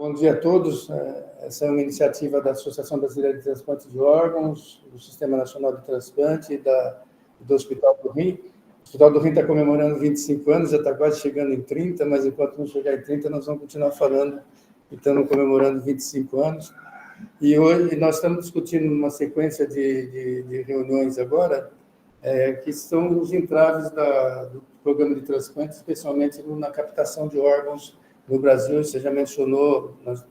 Bom dia a todos. Essa é uma iniciativa da Associação Brasileira de Transplante de Órgãos, do Sistema Nacional de Transplante e do Hospital do Rim. O Hospital do Rim está comemorando 25 anos, já está quase chegando em 30, mas enquanto não chegar em 30, nós vamos continuar falando que estamos comemorando 25 anos. E hoje nós estamos discutindo uma sequência de reuniões agora, que são os entraves do programa de transplante, especialmente na captação de órgãos no Brasil. Você já mencionou, nós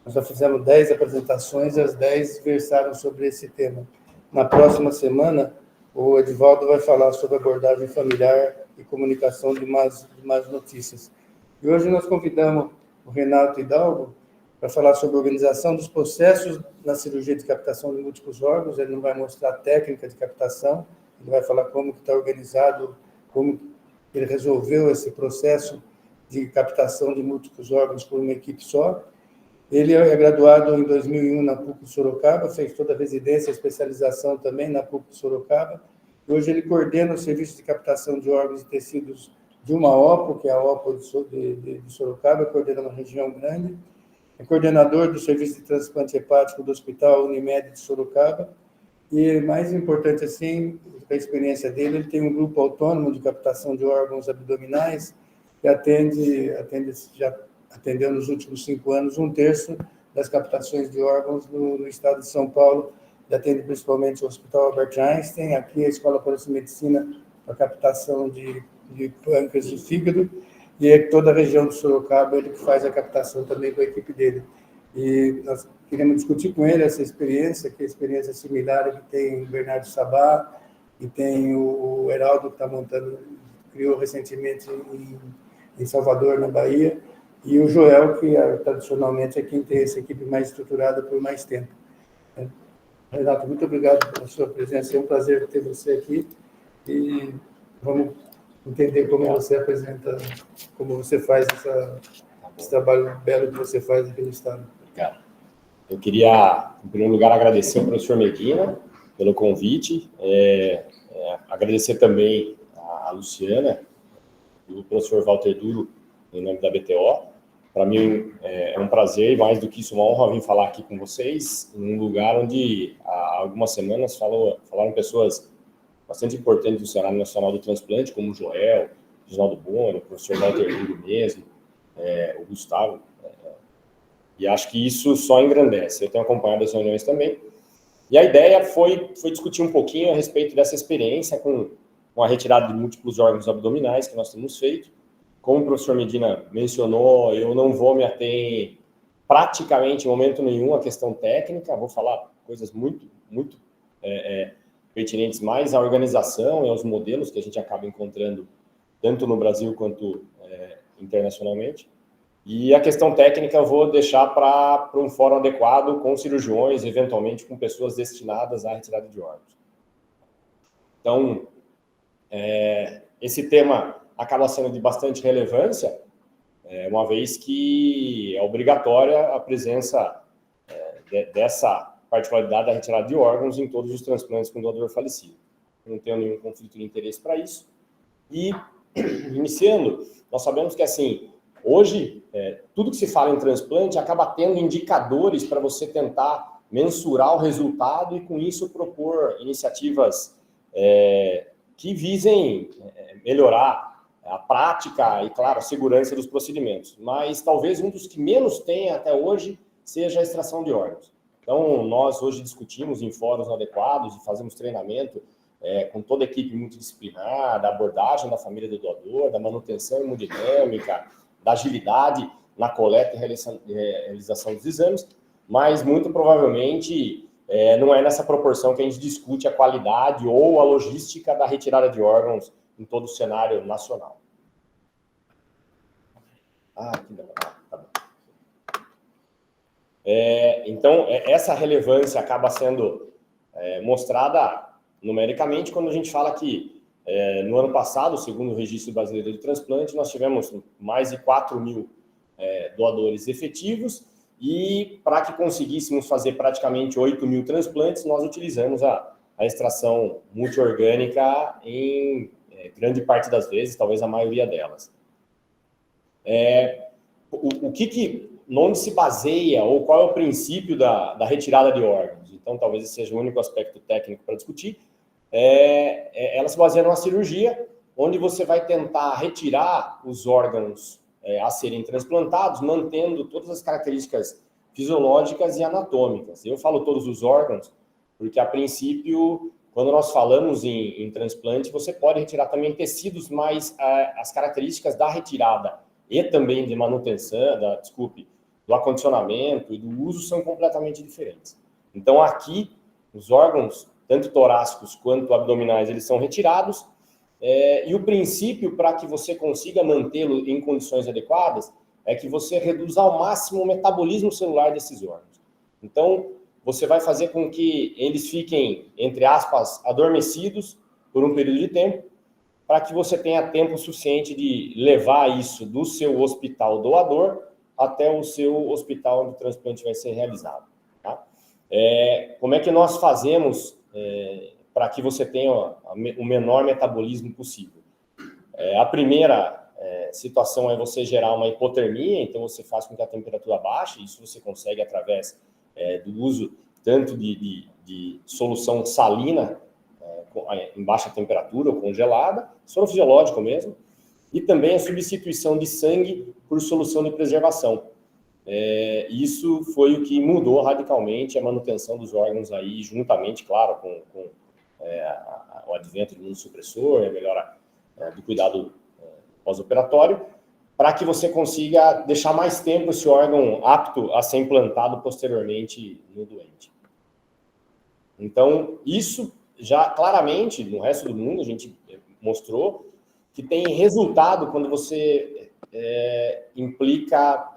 já fizemos 10 apresentações, as 10 versaram sobre esse tema. Na próxima semana, o Edivaldo vai falar sobre abordagem familiar e comunicação de más notícias. E hoje nós convidamos o Renato Hidalgo para falar sobre a organização dos processos na cirurgia de captação de múltiplos órgãos. Ele não vai mostrar a técnica de captação, ele vai falar como que está organizado, como ele resolveu esse processo de captação de múltiplos órgãos por uma equipe só. Ele é graduado em 2001 na PUC de Sorocaba, fez toda a residência e especialização também na PUC de Sorocaba. Hoje ele coordena o serviço de captação de órgãos e tecidos de uma OPO, que é a OPO de Sorocaba, coordena uma região grande. É coordenador do serviço de transplante hepático do Hospital Unimed de Sorocaba. E, mais importante assim, a experiência dele, ele tem um grupo autônomo de captação de órgãos abdominais que já atendeu nos últimos 5 anos 1/3 das captações de órgãos no estado de São Paulo. Ele atende principalmente o Hospital Albert Einstein, aqui a Escola Paulista de Medicina para captação de pâncreas e fígado, e toda a região de Sorocaba ele que faz a captação também com a equipe dele. E nós queremos discutir com ele essa experiência, que é a experiência similar que tem o Bernardo Sabá, e tem o Heraldo, que está montando, criou recentemente em Salvador, na Bahia, e o Joel, que tradicionalmente é quem tem essa equipe mais estruturada por mais tempo. Renato, muito obrigado pela sua presença, é um prazer ter você aqui, e vamos entender como você apresenta, como você faz esse trabalho belo que você faz aqui no estado. Obrigado. Eu queria, em primeiro lugar, agradecer ao professor Medina pelo convite, agradecer também a Luciana e o professor Walter Duro, em nome da BTO. Para mim é um prazer, e mais do que isso, uma honra vir falar aqui com vocês, em um lugar onde há algumas semanas falaram pessoas bastante importantes do cenário nacional do transplante, como o Joel, o Reginaldo Bono, o professor Walter Duro mesmo, o Gustavo. E acho que isso só engrandece. Eu tenho acompanhado as reuniões também. E a ideia foi discutir um pouquinho a respeito dessa experiência com a retirada de múltiplos órgãos abdominais que nós temos feito. Como o professor Medina mencionou, eu não vou me ater praticamente em momento nenhum à questão técnica, vou falar coisas muito pertinentes mais à organização e aos modelos que a gente acaba encontrando tanto no Brasil quanto internacionalmente. E a questão técnica eu vou deixar para um fórum adequado, com cirurgiões, eventualmente com pessoas destinadas à retirada de órgãos. Então, esse tema acaba sendo de bastante relevância, uma vez que é obrigatória a presença dessa particularidade da retirada de órgãos em todos os transplantes com doador falecido. Eu não tenho nenhum conflito de interesse para isso. E, iniciando, nós sabemos que, assim, hoje, tudo que se fala em transplante acaba tendo indicadores para você tentar mensurar o resultado e, com isso, propor iniciativas que visem melhorar a prática e, claro, a segurança dos procedimentos. Mas talvez um dos que menos tem até hoje seja a extração de órgãos. Então, nós hoje discutimos em fóruns adequados e fazemos treinamento com toda a equipe multidisciplinar, da abordagem da família do doador, da manutenção hemodinâmica, da agilidade na coleta e realização dos exames, mas muito provavelmente não é nessa proporção que a gente discute a qualidade ou a logística da retirada de órgãos em todo o cenário nacional. Aqui não. Tá bom. Então, essa relevância acaba sendo mostrada numericamente quando a gente fala que no ano passado, segundo o Registro Brasileiro de Transplante, nós tivemos mais de 4.000 doadores efetivos e para que conseguíssemos fazer praticamente 8.000 transplantes, nós utilizamos a extração multiorgânica em grande parte das vezes, talvez a maioria delas. onde se baseia ou qual é o princípio da retirada de órgãos? Então, talvez esse seja o único aspecto técnico para discutir. Ela se baseia numa cirurgia onde você vai tentar retirar os órgãos a serem transplantados, mantendo todas as características fisiológicas e anatômicas. Eu falo todos os órgãos, porque, a princípio, quando nós falamos em transplante, você pode retirar também tecidos, mas as características da retirada e também de manutenção, do acondicionamento e do uso são completamente diferentes. Então, aqui, os órgãos, tanto torácicos quanto abdominais, eles são retirados, e o princípio para que você consiga mantê-lo em condições adequadas é que você reduza ao máximo o metabolismo celular desses órgãos. Então, você vai fazer com que eles fiquem, entre aspas, adormecidos por um período de tempo, para que você tenha tempo suficiente de levar isso do seu hospital doador até o seu hospital onde o transplante vai ser realizado. Tá? Como é que nós fazemos para que você tenha o menor metabolismo possível? A primeira situação é você gerar uma hipotermia, então você faz com que a temperatura baixe, isso você consegue através do uso tanto de solução salina em baixa temperatura ou congelada, soro fisiológico mesmo, e também a substituição de sangue por solução de preservação. Isso foi o que mudou radicalmente a manutenção dos órgãos aí, juntamente, claro, com o advento do imunossupressor, a melhora do cuidado pós-operatório, para que você consiga deixar mais tempo esse órgão apto a ser implantado posteriormente no doente. Então, isso já claramente, no resto do mundo, a gente mostrou que tem resultado quando você implica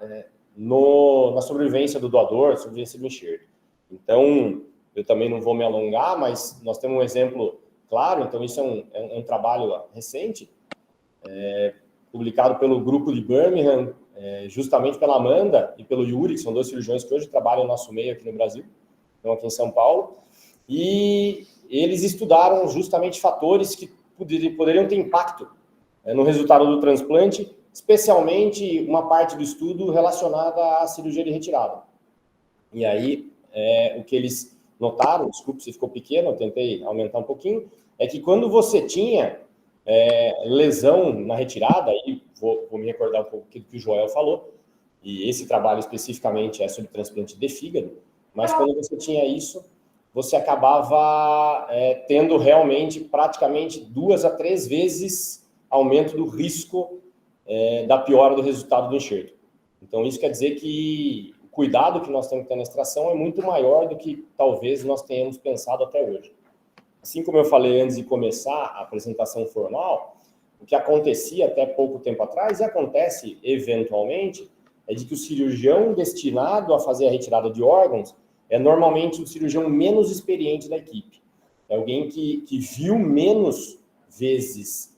na sobrevivência do doador, sobrevivência do enxerto. Então, eu também não vou me alongar, mas nós temos um exemplo claro, então isso é um trabalho recente, publicado pelo grupo de Birmingham, justamente pela Amanda e pelo Yuri, que são dois cirurgiões que hoje trabalham no nosso meio aqui no Brasil, então aqui em São Paulo, e eles estudaram justamente fatores que poderiam ter impacto no resultado do transplante, especialmente uma parte do estudo relacionada à cirurgia de retirada. E aí, o que eles notaram, desculpe se ficou pequeno, eu tentei aumentar um pouquinho, é que quando você tinha lesão na retirada, aí vou me recordar um pouco do que o Joel falou, e esse trabalho especificamente é sobre transplante de fígado, mas quando você tinha isso, você acabava tendo realmente praticamente 2 a 3 vezes aumento do risco da piora do resultado do enxerto. Então, isso quer dizer que o cuidado que nós temos que ter na extração é muito maior do que talvez nós tenhamos pensado até hoje. Assim como eu falei antes de começar a apresentação formal, o que acontecia até pouco tempo atrás, e acontece eventualmente, é de que o cirurgião destinado a fazer a retirada de órgãos é normalmente o cirurgião menos experiente da equipe. É alguém que viu menos vezes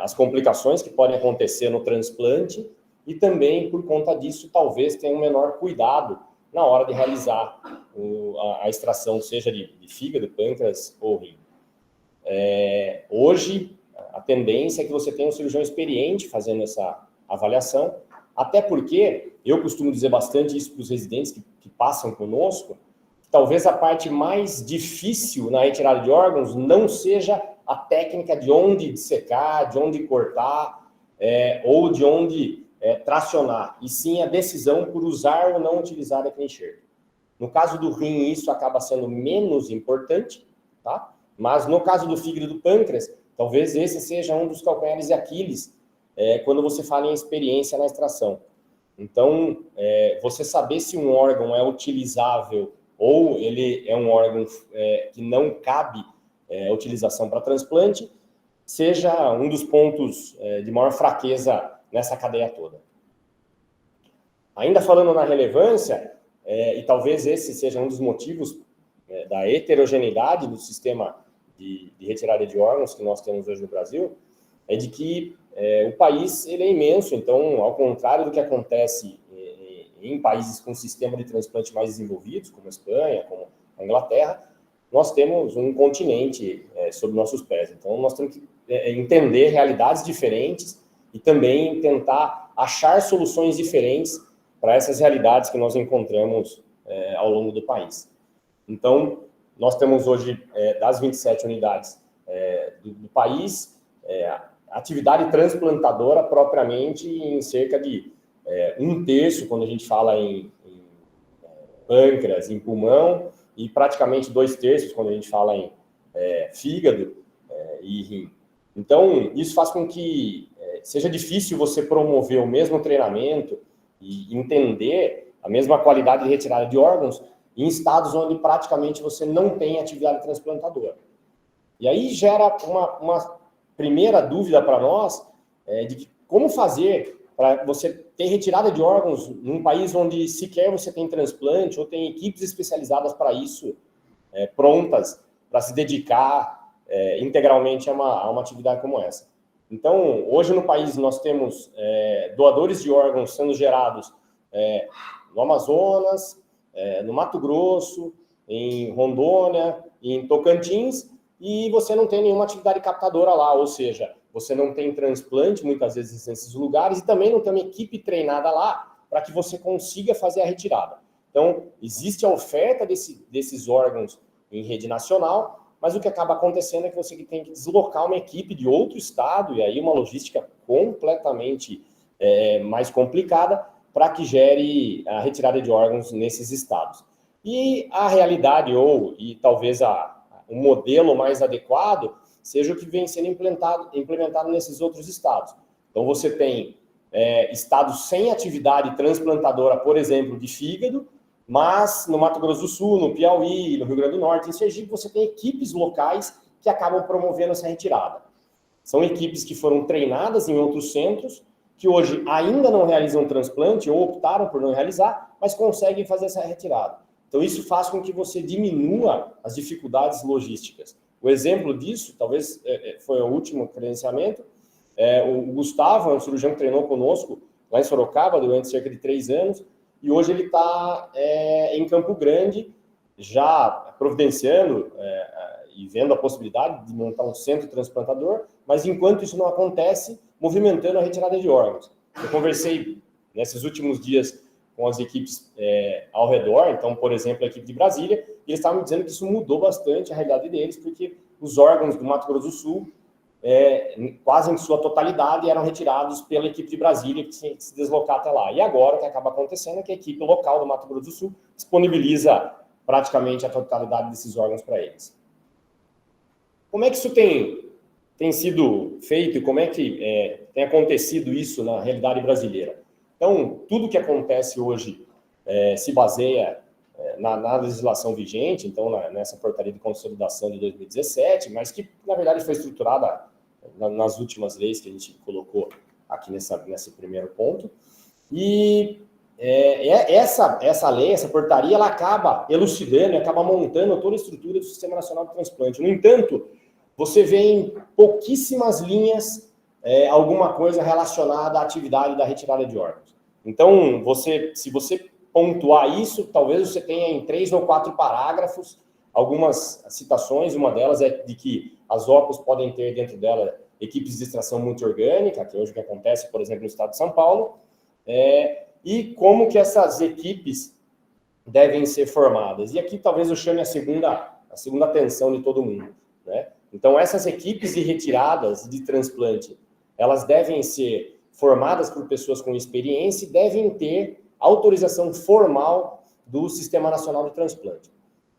as complicações que podem acontecer no transplante e também, por conta disso, talvez tenha um menor cuidado na hora de realizar a extração, seja de fígado, pâncreas ou rim. Hoje, a tendência é que você tenha um cirurgião experiente fazendo essa avaliação, até porque, eu costumo dizer bastante isso para os residentes que passam conosco, talvez a parte mais difícil na retirada de órgãos não seja a técnica de onde dissecar, de onde cortar, ou de onde tracionar, e sim a decisão por usar ou não utilizar aquele enxerto. No caso do rim, isso acaba sendo menos importante, tá? Mas no caso do fígado e do pâncreas, talvez esse seja um dos calcanhares de Aquiles, quando você fala em experiência na extração. Então, você saber se um órgão é utilizável ou ele é um órgão que não cabe a utilização para transplante, seja um dos pontos de maior fraqueza nessa cadeia toda. Ainda falando na relevância, e talvez esse seja um dos motivos da heterogeneidade do sistema de retirada de órgãos que nós temos hoje no Brasil, é de que o país ele é imenso, então, ao contrário do que acontece em países com sistema de transplante mais desenvolvidos, como a Espanha, como a Inglaterra, nós temos um continente sob nossos pés. Então, nós temos que entender realidades diferentes e também tentar achar soluções diferentes para essas realidades que nós encontramos ao longo do país. Então, nós temos hoje, das 27 unidades do país, atividade transplantadora propriamente em cerca de 1/3, quando a gente fala em pâncreas, em pulmão, e praticamente 2/3 quando a gente fala em fígado e rim. Então, isso faz com que seja difícil você promover o mesmo treinamento e entender a mesma qualidade de retirada de órgãos em estados onde praticamente você não tem atividade transplantadora. E aí gera uma primeira dúvida para nós de como fazer para você ter retirada de órgãos num país onde sequer você tem transplante ou tem equipes especializadas para isso, prontas para se dedicar integralmente a uma atividade como essa. Então, hoje no país nós temos doadores de órgãos sendo gerados no Amazonas, no Mato Grosso, em Rondônia, em Tocantins, e você não tem nenhuma atividade captadora lá, ou seja, você não tem transplante muitas vezes nesses lugares e também não tem uma equipe treinada lá para que você consiga fazer a retirada. Então, existe a oferta desses órgãos em rede nacional, mas o que acaba acontecendo é que você tem que deslocar uma equipe de outro estado, e aí uma logística completamente mais complicada, para que gere a retirada de órgãos nesses estados. E a realidade, e talvez o modelo mais adequado, seja o que vem sendo implementado nesses outros estados. Então, você tem estados sem atividade transplantadora, por exemplo, de fígado, mas no Mato Grosso do Sul, no Piauí, no Rio Grande do Norte, em Sergipe, você tem equipes locais que acabam promovendo essa retirada. São equipes que foram treinadas em outros centros, que hoje ainda não realizam transplante ou optaram por não realizar, mas conseguem fazer essa retirada. Então, isso faz com que você diminua as dificuldades logísticas. O exemplo disso, talvez foi o último credenciamento, o Gustavo, é um cirurgião que treinou conosco lá em Sorocaba durante cerca de 3 anos, e hoje ele está em Campo Grande, já providenciando e vendo a possibilidade de montar um centro transplantador, mas enquanto isso não acontece, movimentando a retirada de órgãos. Eu conversei nesses últimos dias com as equipes ao redor, então, por exemplo, a equipe de Brasília, e eles estavam me dizendo que isso mudou bastante a realidade deles, porque os órgãos do Mato Grosso do Sul, quase em sua totalidade, eram retirados pela equipe de Brasília, que tinha que se deslocar até lá. E agora, o que acaba acontecendo é que a equipe local do Mato Grosso do Sul disponibiliza praticamente a totalidade desses órgãos para eles. Como é que isso tem sido feito e como é que tem acontecido isso na realidade brasileira? Então, tudo que acontece hoje se baseia na legislação vigente, então nessa portaria de consolidação de 2017, mas que, na verdade, foi estruturada nas últimas leis que a gente colocou aqui nesse primeiro ponto. E essa lei, essa portaria, ela acaba elucidando, acaba montando toda a estrutura do Sistema Nacional de Transplante. No entanto, você vê em pouquíssimas linhas alguma coisa relacionada à atividade da retirada de órgãos. Então, se você pontuar isso, talvez você tenha em 3 ou 4 parágrafos algumas citações. Uma delas é de que as OPOS podem ter dentro dela equipes de extração multiorgânica, que hoje o que acontece, por exemplo, no estado de São Paulo, e como que essas equipes devem ser formadas. E aqui talvez eu chame a segunda atenção de todo mundo, né? Então, essas equipes de retiradas de transplante, elas devem ser formadas por pessoas com experiência e devem ter autorização formal do Sistema Nacional de Transplante.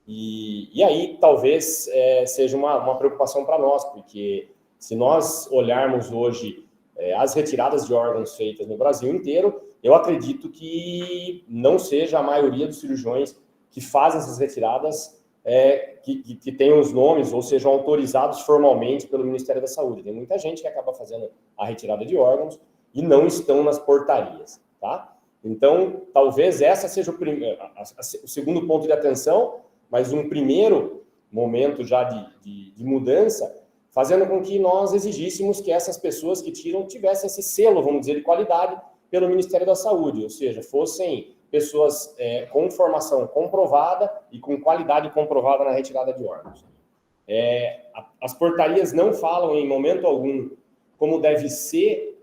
E aí, talvez, seja uma preocupação para nós, porque se nós olharmos hoje as retiradas de órgãos feitas no Brasil inteiro, eu acredito que não seja a maioria dos cirurgiões que fazem essas retiradas que tenham os nomes ou sejam autorizados formalmente pelo Ministério da Saúde. Tem muita gente que acaba fazendo a retirada de órgãos e não estão nas portarias, tá? Então, talvez essa seja o segundo ponto de atenção, mas um primeiro momento já de mudança, fazendo com que nós exigíssemos que essas pessoas que tiram tivessem esse selo, vamos dizer, de qualidade pelo Ministério da Saúde, ou seja, fossem pessoas com formação comprovada e com qualidade comprovada na retirada de órgãos. As portarias não falam em momento algum como deve ser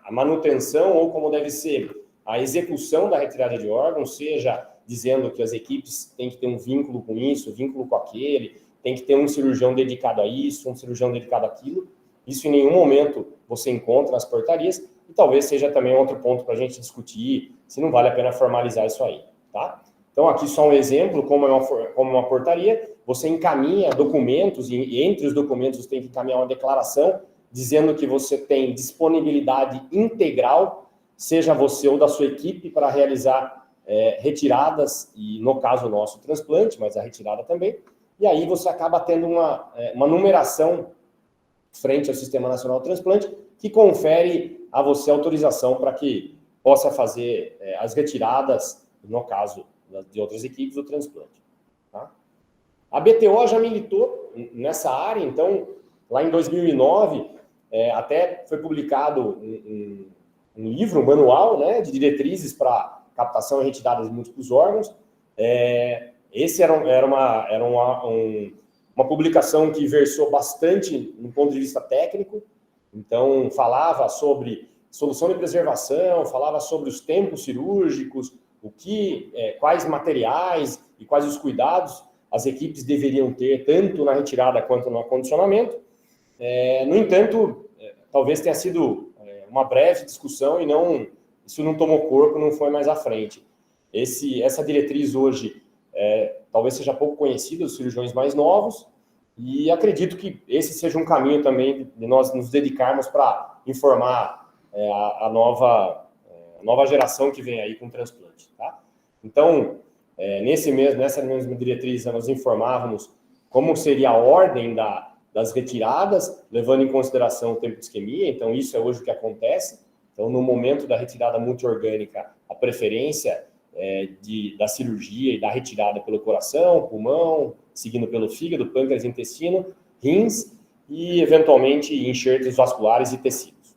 a manutenção ou como deve ser a execução da retirada de órgãos, seja dizendo que as equipes têm que ter um vínculo com isso, vínculo com aquele, tem que ter um cirurgião dedicado a isso, um cirurgião dedicado àquilo. Isso em nenhum momento você encontra nas portarias, e talvez seja também outro ponto para a gente discutir, se não vale a pena formalizar isso aí, tá? Então, aqui só um exemplo, como uma portaria, você encaminha documentos, e entre os documentos você tem que encaminhar uma declaração dizendo que você tem disponibilidade integral, seja você ou da sua equipe, para realizar retiradas, e no caso nosso, transplante, mas a retirada também, e aí você acaba tendo uma numeração frente ao Sistema Nacional de Transplante, que confere a você autorização para que possa fazer as retiradas, no caso de outras equipes, do transplante. Tá? A BTO já militou nessa área, então, lá em 2009, até foi publicado um livro, um manual, né, de diretrizes para captação e retirada de múltiplos órgãos. Esse era uma publicação que versou bastante no ponto de vista técnico, então falava sobre solução de preservação, falava sobre os tempos cirúrgicos, quais materiais e quais os cuidados as equipes deveriam ter, tanto na retirada quanto no acondicionamento. No entanto, talvez tenha sido uma breve discussão e isso não tomou corpo, não foi mais à frente. Essa diretriz hoje talvez seja pouco conhecida dos cirurgiões mais novos, e acredito que esse seja um caminho também de nós nos dedicarmos para informar a nova geração que vem aí com transplante. Tá? Então, nessa mesma diretriz, nós informávamos como seria a ordem das retiradas, levando em consideração o tempo de isquemia. Então, isso é hoje o que acontece. Então, no momento da retirada multiorgânica, a preferência da cirurgia e da retirada pelo coração, pulmão, seguindo pelo fígado, pâncreas, intestino, rins e, eventualmente, enxertos vasculares e tecidos.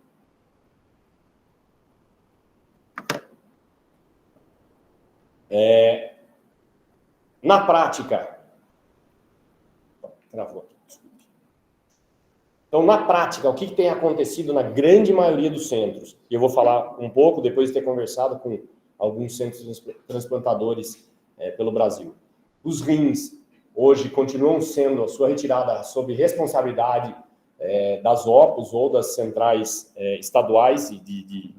Na prática, travou aqui, desculpe. Então, na prática, o que tem acontecido na grande maioria dos centros? E eu vou falar um pouco depois de ter conversado com alguns centros transplantadores pelo Brasil. Os rins, hoje, continuam sendo a sua retirada sob responsabilidade das OPOS ou das centrais estaduais de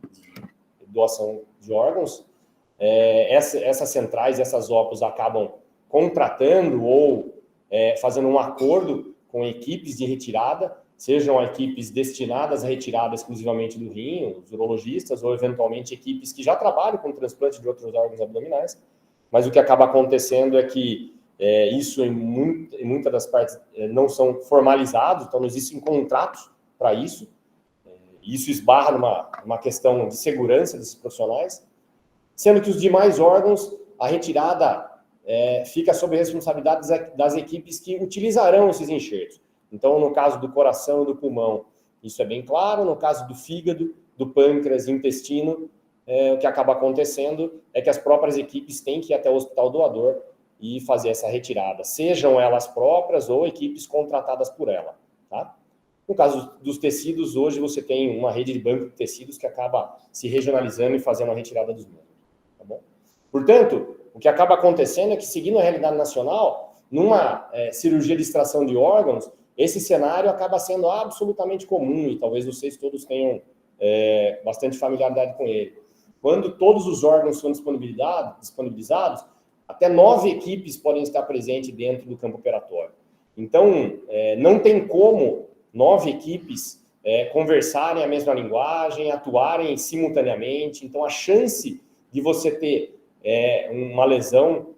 doação de órgãos. Essas centrais, essas OPOS acabam contratando ou fazendo um acordo com equipes de retirada, sejam equipes destinadas à retirada exclusivamente do rim, os urologistas, ou eventualmente equipes que já trabalham com transplante de outros órgãos abdominais, mas o que acaba acontecendo é que isso em muitas das partes não são formalizados, então não existem contratos para isso, isso esbarra numa questão de segurança desses profissionais, sendo que os demais órgãos, a retirada fica sob responsabilidade das equipes que utilizarão esses enxertos. Então, no caso do coração e do pulmão, isso é bem claro. No caso do fígado, do pâncreas e intestino, o que acaba acontecendo é que as próprias equipes têm que ir até o hospital doador e fazer essa retirada, sejam elas próprias ou equipes contratadas por ela. Tá? No caso dos tecidos, hoje você tem uma rede de banco de tecidos que acaba se regionalizando e fazendo a retirada dos membros. Tá bom? Portanto, o que acaba acontecendo é que, seguindo a realidade nacional, numa cirurgia de extração de órgãos, esse cenário acaba sendo absolutamente comum, e talvez vocês todos tenham bastante familiaridade com ele. Quando todos os órgãos são disponibilizados, até 9 equipes podem estar presentes dentro do campo operatório. Então, não tem como 9 equipes conversarem a mesma linguagem, atuarem simultaneamente. Então, a chance de você ter uma lesão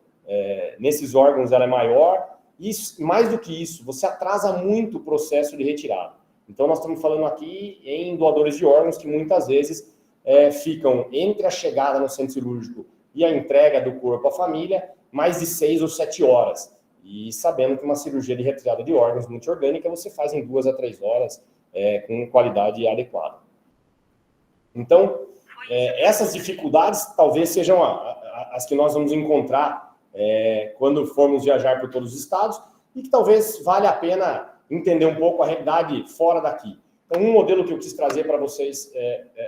nesses órgãos ela é maior. E mais do que isso, você atrasa muito o processo de retirada. Então, nós estamos falando aqui em doadores de órgãos que muitas vezes ficam entre a chegada no centro cirúrgico e a entrega do corpo à família mais de 6 ou 7 horas. E sabendo que uma cirurgia de retirada de órgãos multiorgânica você faz em 2 a 3 horas com qualidade adequada. Então, essas dificuldades talvez sejam as que nós vamos encontrar quando formos viajar por todos os estados, e que talvez valha a pena entender um pouco a realidade fora daqui. Então, um modelo que eu quis trazer para vocês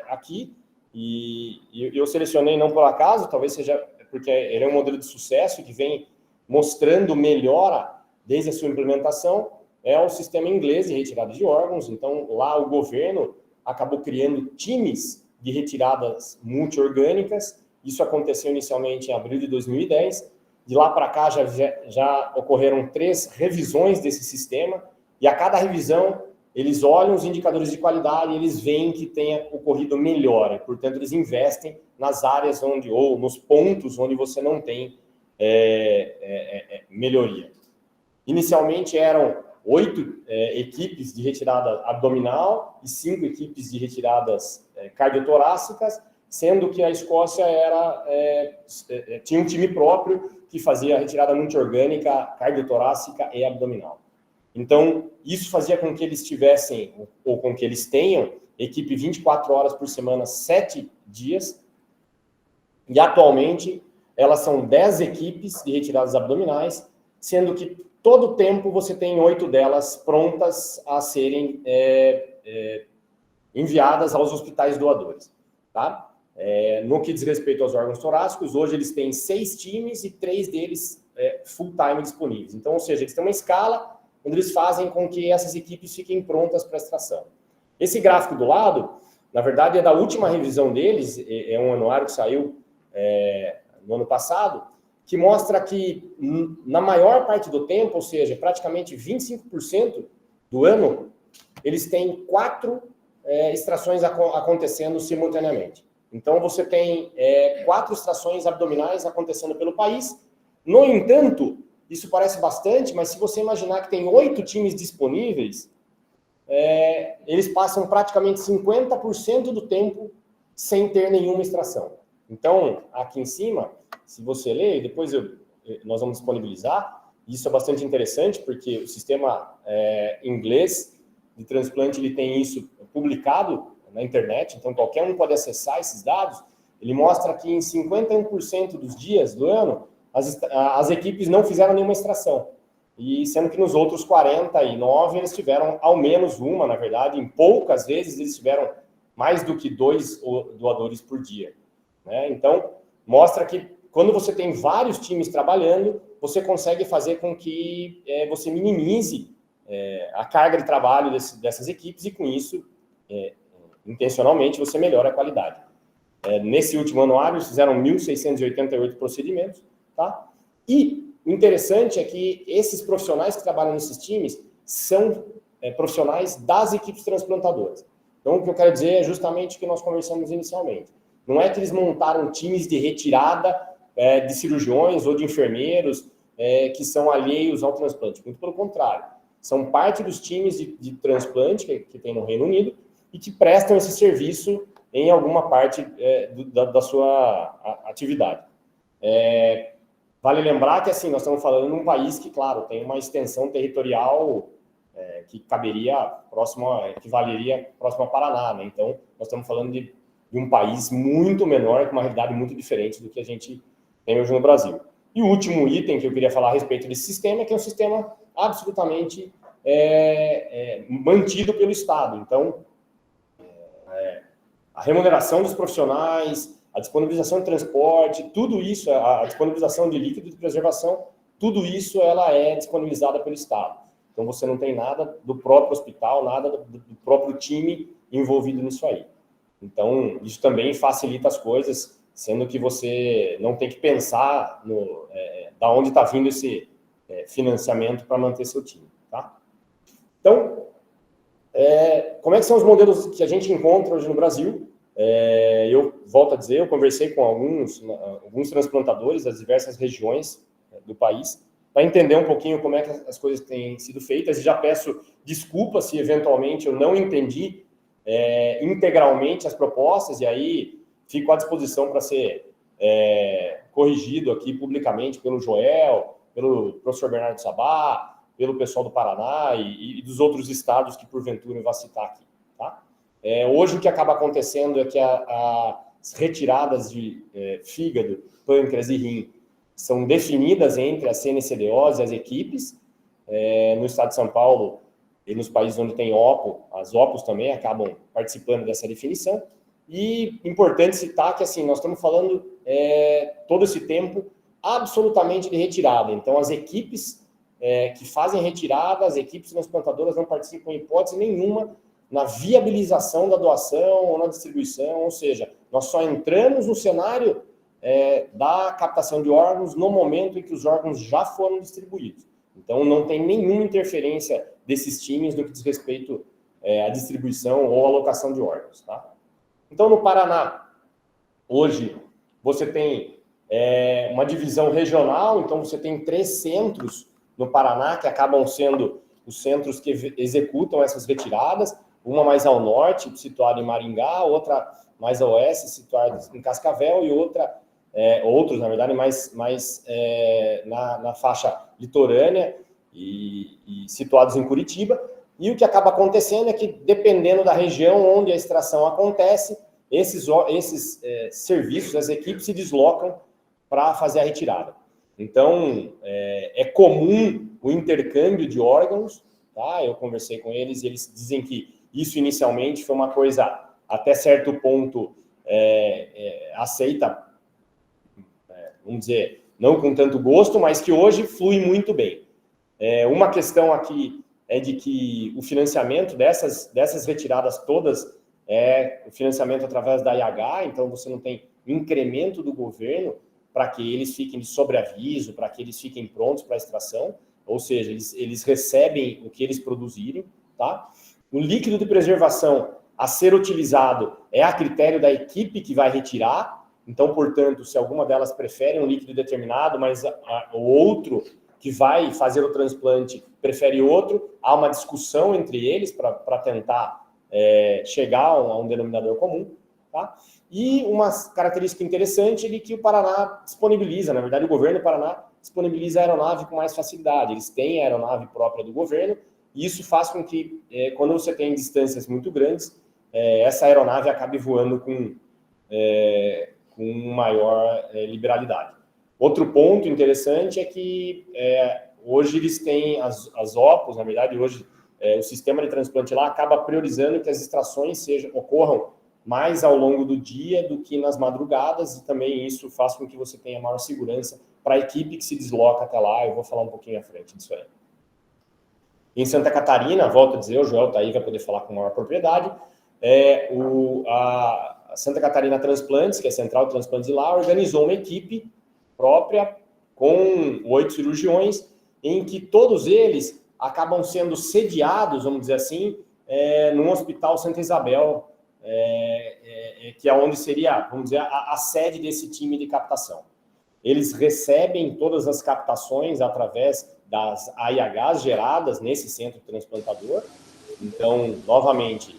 aqui, e eu selecionei não por acaso, talvez seja porque ele é um modelo de sucesso que vem mostrando melhora desde a sua implementação, é o sistema inglês de retirada de órgãos. Então, lá o governo acabou criando times de retiradas multiorgânicas. Isso aconteceu inicialmente em abril de 2010. De lá para cá já ocorreram 3 revisões desse sistema, e a cada revisão eles olham os indicadores de qualidade e eles veem que tenha ocorrido melhora. Portanto, eles investem nas áreas ou nos pontos onde você não tem melhoria. Inicialmente eram 8 equipes de retirada abdominal e 5 equipes de retiradas cardiotorácicas, sendo que a Escócia tinha um time próprio que fazia a retirada multiorgânica, cardiotorácica e abdominal. Então, isso fazia com que eles tivessem, ou com que eles tenham, equipe 24 horas por semana, 7 dias, e atualmente elas são 10 equipes de retiradas abdominais, sendo que todo o tempo você tem 8 delas prontas a serem enviadas aos hospitais doadores. Tá? No que diz respeito aos órgãos torácicos, hoje eles têm 6 times e 3 deles full-time disponíveis. Então, ou seja, eles têm uma escala onde eles fazem com que essas equipes fiquem prontas para extração. Esse gráfico do lado, na verdade, é da última revisão deles, é um anuário que saiu no ano passado, que mostra que, na maior parte do tempo, ou seja, praticamente 25% do ano, eles têm 4 extrações acontecendo simultaneamente. Então, você tem 4 extrações abdominais acontecendo pelo país. No entanto, isso parece bastante, mas se você imaginar que tem 8 times disponíveis, eles passam praticamente 50% do tempo sem ter nenhuma extração. Então, aqui em cima, se você ler, depois nós vamos disponibilizar, isso é bastante interessante, porque o sistema inglês de transplante ele tem isso publicado na internet, então qualquer um pode acessar esses dados. Ele mostra que em 51% dos dias do ano, as equipes não fizeram nenhuma extração. E sendo que nos outros 49, eles tiveram ao menos uma, na verdade, em poucas vezes eles tiveram mais do que 2 doadores por dia. Né? Então, mostra que quando você tem vários times trabalhando, você consegue fazer com que você minimize a carga de trabalho dessas equipes e, com isso, intencionalmente, você melhora a qualidade. Nesse último anuário, eles fizeram 1.688 procedimentos. Tá? E o interessante é que esses profissionais que trabalham nesses times são profissionais das equipes transplantadoras. Então, o que eu quero dizer é justamente o que nós conversamos inicialmente. Não é que eles montaram times de retirada de cirurgiões ou de enfermeiros que são alheios ao transplante. Muito pelo contrário. São parte dos times de transplante que tem no Reino Unido e que prestam esse serviço em alguma parte da sua atividade. Vale lembrar que, assim, nós estamos falando de um país que, claro, tem uma extensão territorial que equivaleria próximo a Paraná, né? Então, nós estamos falando de um país muito menor, com uma realidade muito diferente do que a gente tem hoje no Brasil. E o último item que eu queria falar a respeito desse sistema é que é um sistema absolutamente mantido pelo Estado. Então, a remuneração dos profissionais, a disponibilização de transporte, tudo isso, a disponibilização de líquido de preservação, tudo isso ela é disponibilizada pelo Estado. Então, você não tem nada do próprio hospital, nada do próprio time envolvido nisso aí. Então, isso também facilita as coisas, sendo que você não tem que pensar da onde está vindo esse financiamento para manter seu time. Tá? Então, como é que são os modelos que a gente encontra hoje no Brasil? Eu volto a dizer, eu conversei com alguns transplantadores das diversas regiões do país para entender um pouquinho como é que as coisas têm sido feitas, e já peço desculpas se eventualmente eu não entendi integralmente as propostas, e aí fico à disposição para ser corrigido aqui publicamente pelo Joel, pelo professor Bernardo Sabá, pelo pessoal do Paraná e dos outros estados que porventura eu vou citar aqui. Tá? Hoje o que acaba acontecendo é que as retiradas de fígado, pâncreas e rim são definidas entre as CNCDOs e as equipes. No estado de São Paulo, E nos países onde tem OPO, as OPOs também acabam participando dessa definição. E importante citar que, assim, nós estamos falando todo esse tempo absolutamente de retirada. Então, as equipes que fazem retirada, as equipes transplantadoras não participam em hipótese nenhuma na viabilização da doação ou na distribuição, ou seja, nós só entramos no cenário da captação de órgãos no momento em que os órgãos já foram distribuídos. Então, não tem nenhuma interferência desses times no que diz respeito à distribuição ou alocação de órgãos, tá? Então, no Paraná, hoje, você tem uma divisão regional, então você tem 3 centros no Paraná que acabam sendo os centros que executam essas retiradas, uma mais ao norte, situada em Maringá, outra mais a oeste, situada em Cascavel, e outros, na verdade, mais na faixa litorânea e situados em Curitiba. E o que acaba acontecendo é que, dependendo da região onde a extração acontece, esses serviços, as equipes se deslocam para fazer a retirada. Então, é comum o intercâmbio de órgãos, tá? Eu conversei com eles e eles dizem que isso inicialmente foi uma coisa, até certo ponto, aceita, vamos dizer, não com tanto gosto, mas que hoje flui muito bem. Uma questão aqui é de que o financiamento dessas retiradas todas o financiamento através da IH, então você não tem incremento do governo para que eles fiquem de sobreaviso, para que eles fiquem prontos para a extração, ou seja, eles recebem o que eles produzirem, tá? O líquido de preservação a ser utilizado é a critério da equipe que vai retirar, então, portanto, se alguma delas prefere um líquido determinado, mas o outro que vai fazer o transplante prefere outro, há uma discussão entre eles para tentar chegar a um denominador comum, tá? E uma característica interessante é de que o Paraná disponibiliza, na verdade, o governo do Paraná disponibiliza a aeronave com mais facilidade. Eles têm a aeronave própria do governo, e isso faz com que, quando você tem distâncias muito grandes, essa aeronave acabe voando com maior liberalidade. Outro ponto interessante é que hoje eles têm as OPOs, na verdade, hoje o sistema de transplante lá acaba priorizando que as extrações ocorram mais ao longo do dia do que nas madrugadas, e também isso faz com que você tenha maior segurança para a equipe que se desloca até lá. Eu vou falar um pouquinho à frente disso aí. Em Santa Catarina, volto a dizer, o Joel está aí, vai poder falar com maior propriedade, a Santa Catarina Transplantes, que é a Central de Transplantes de lá, organizou uma equipe própria com 8 cirurgiões, em que todos eles acabam sendo sediados, vamos dizer assim, num hospital Santa Isabel, que é onde seria, vamos dizer, a sede desse time de captação. Eles recebem todas as captações através das AIHs geradas nesse centro transplantador. Então, novamente,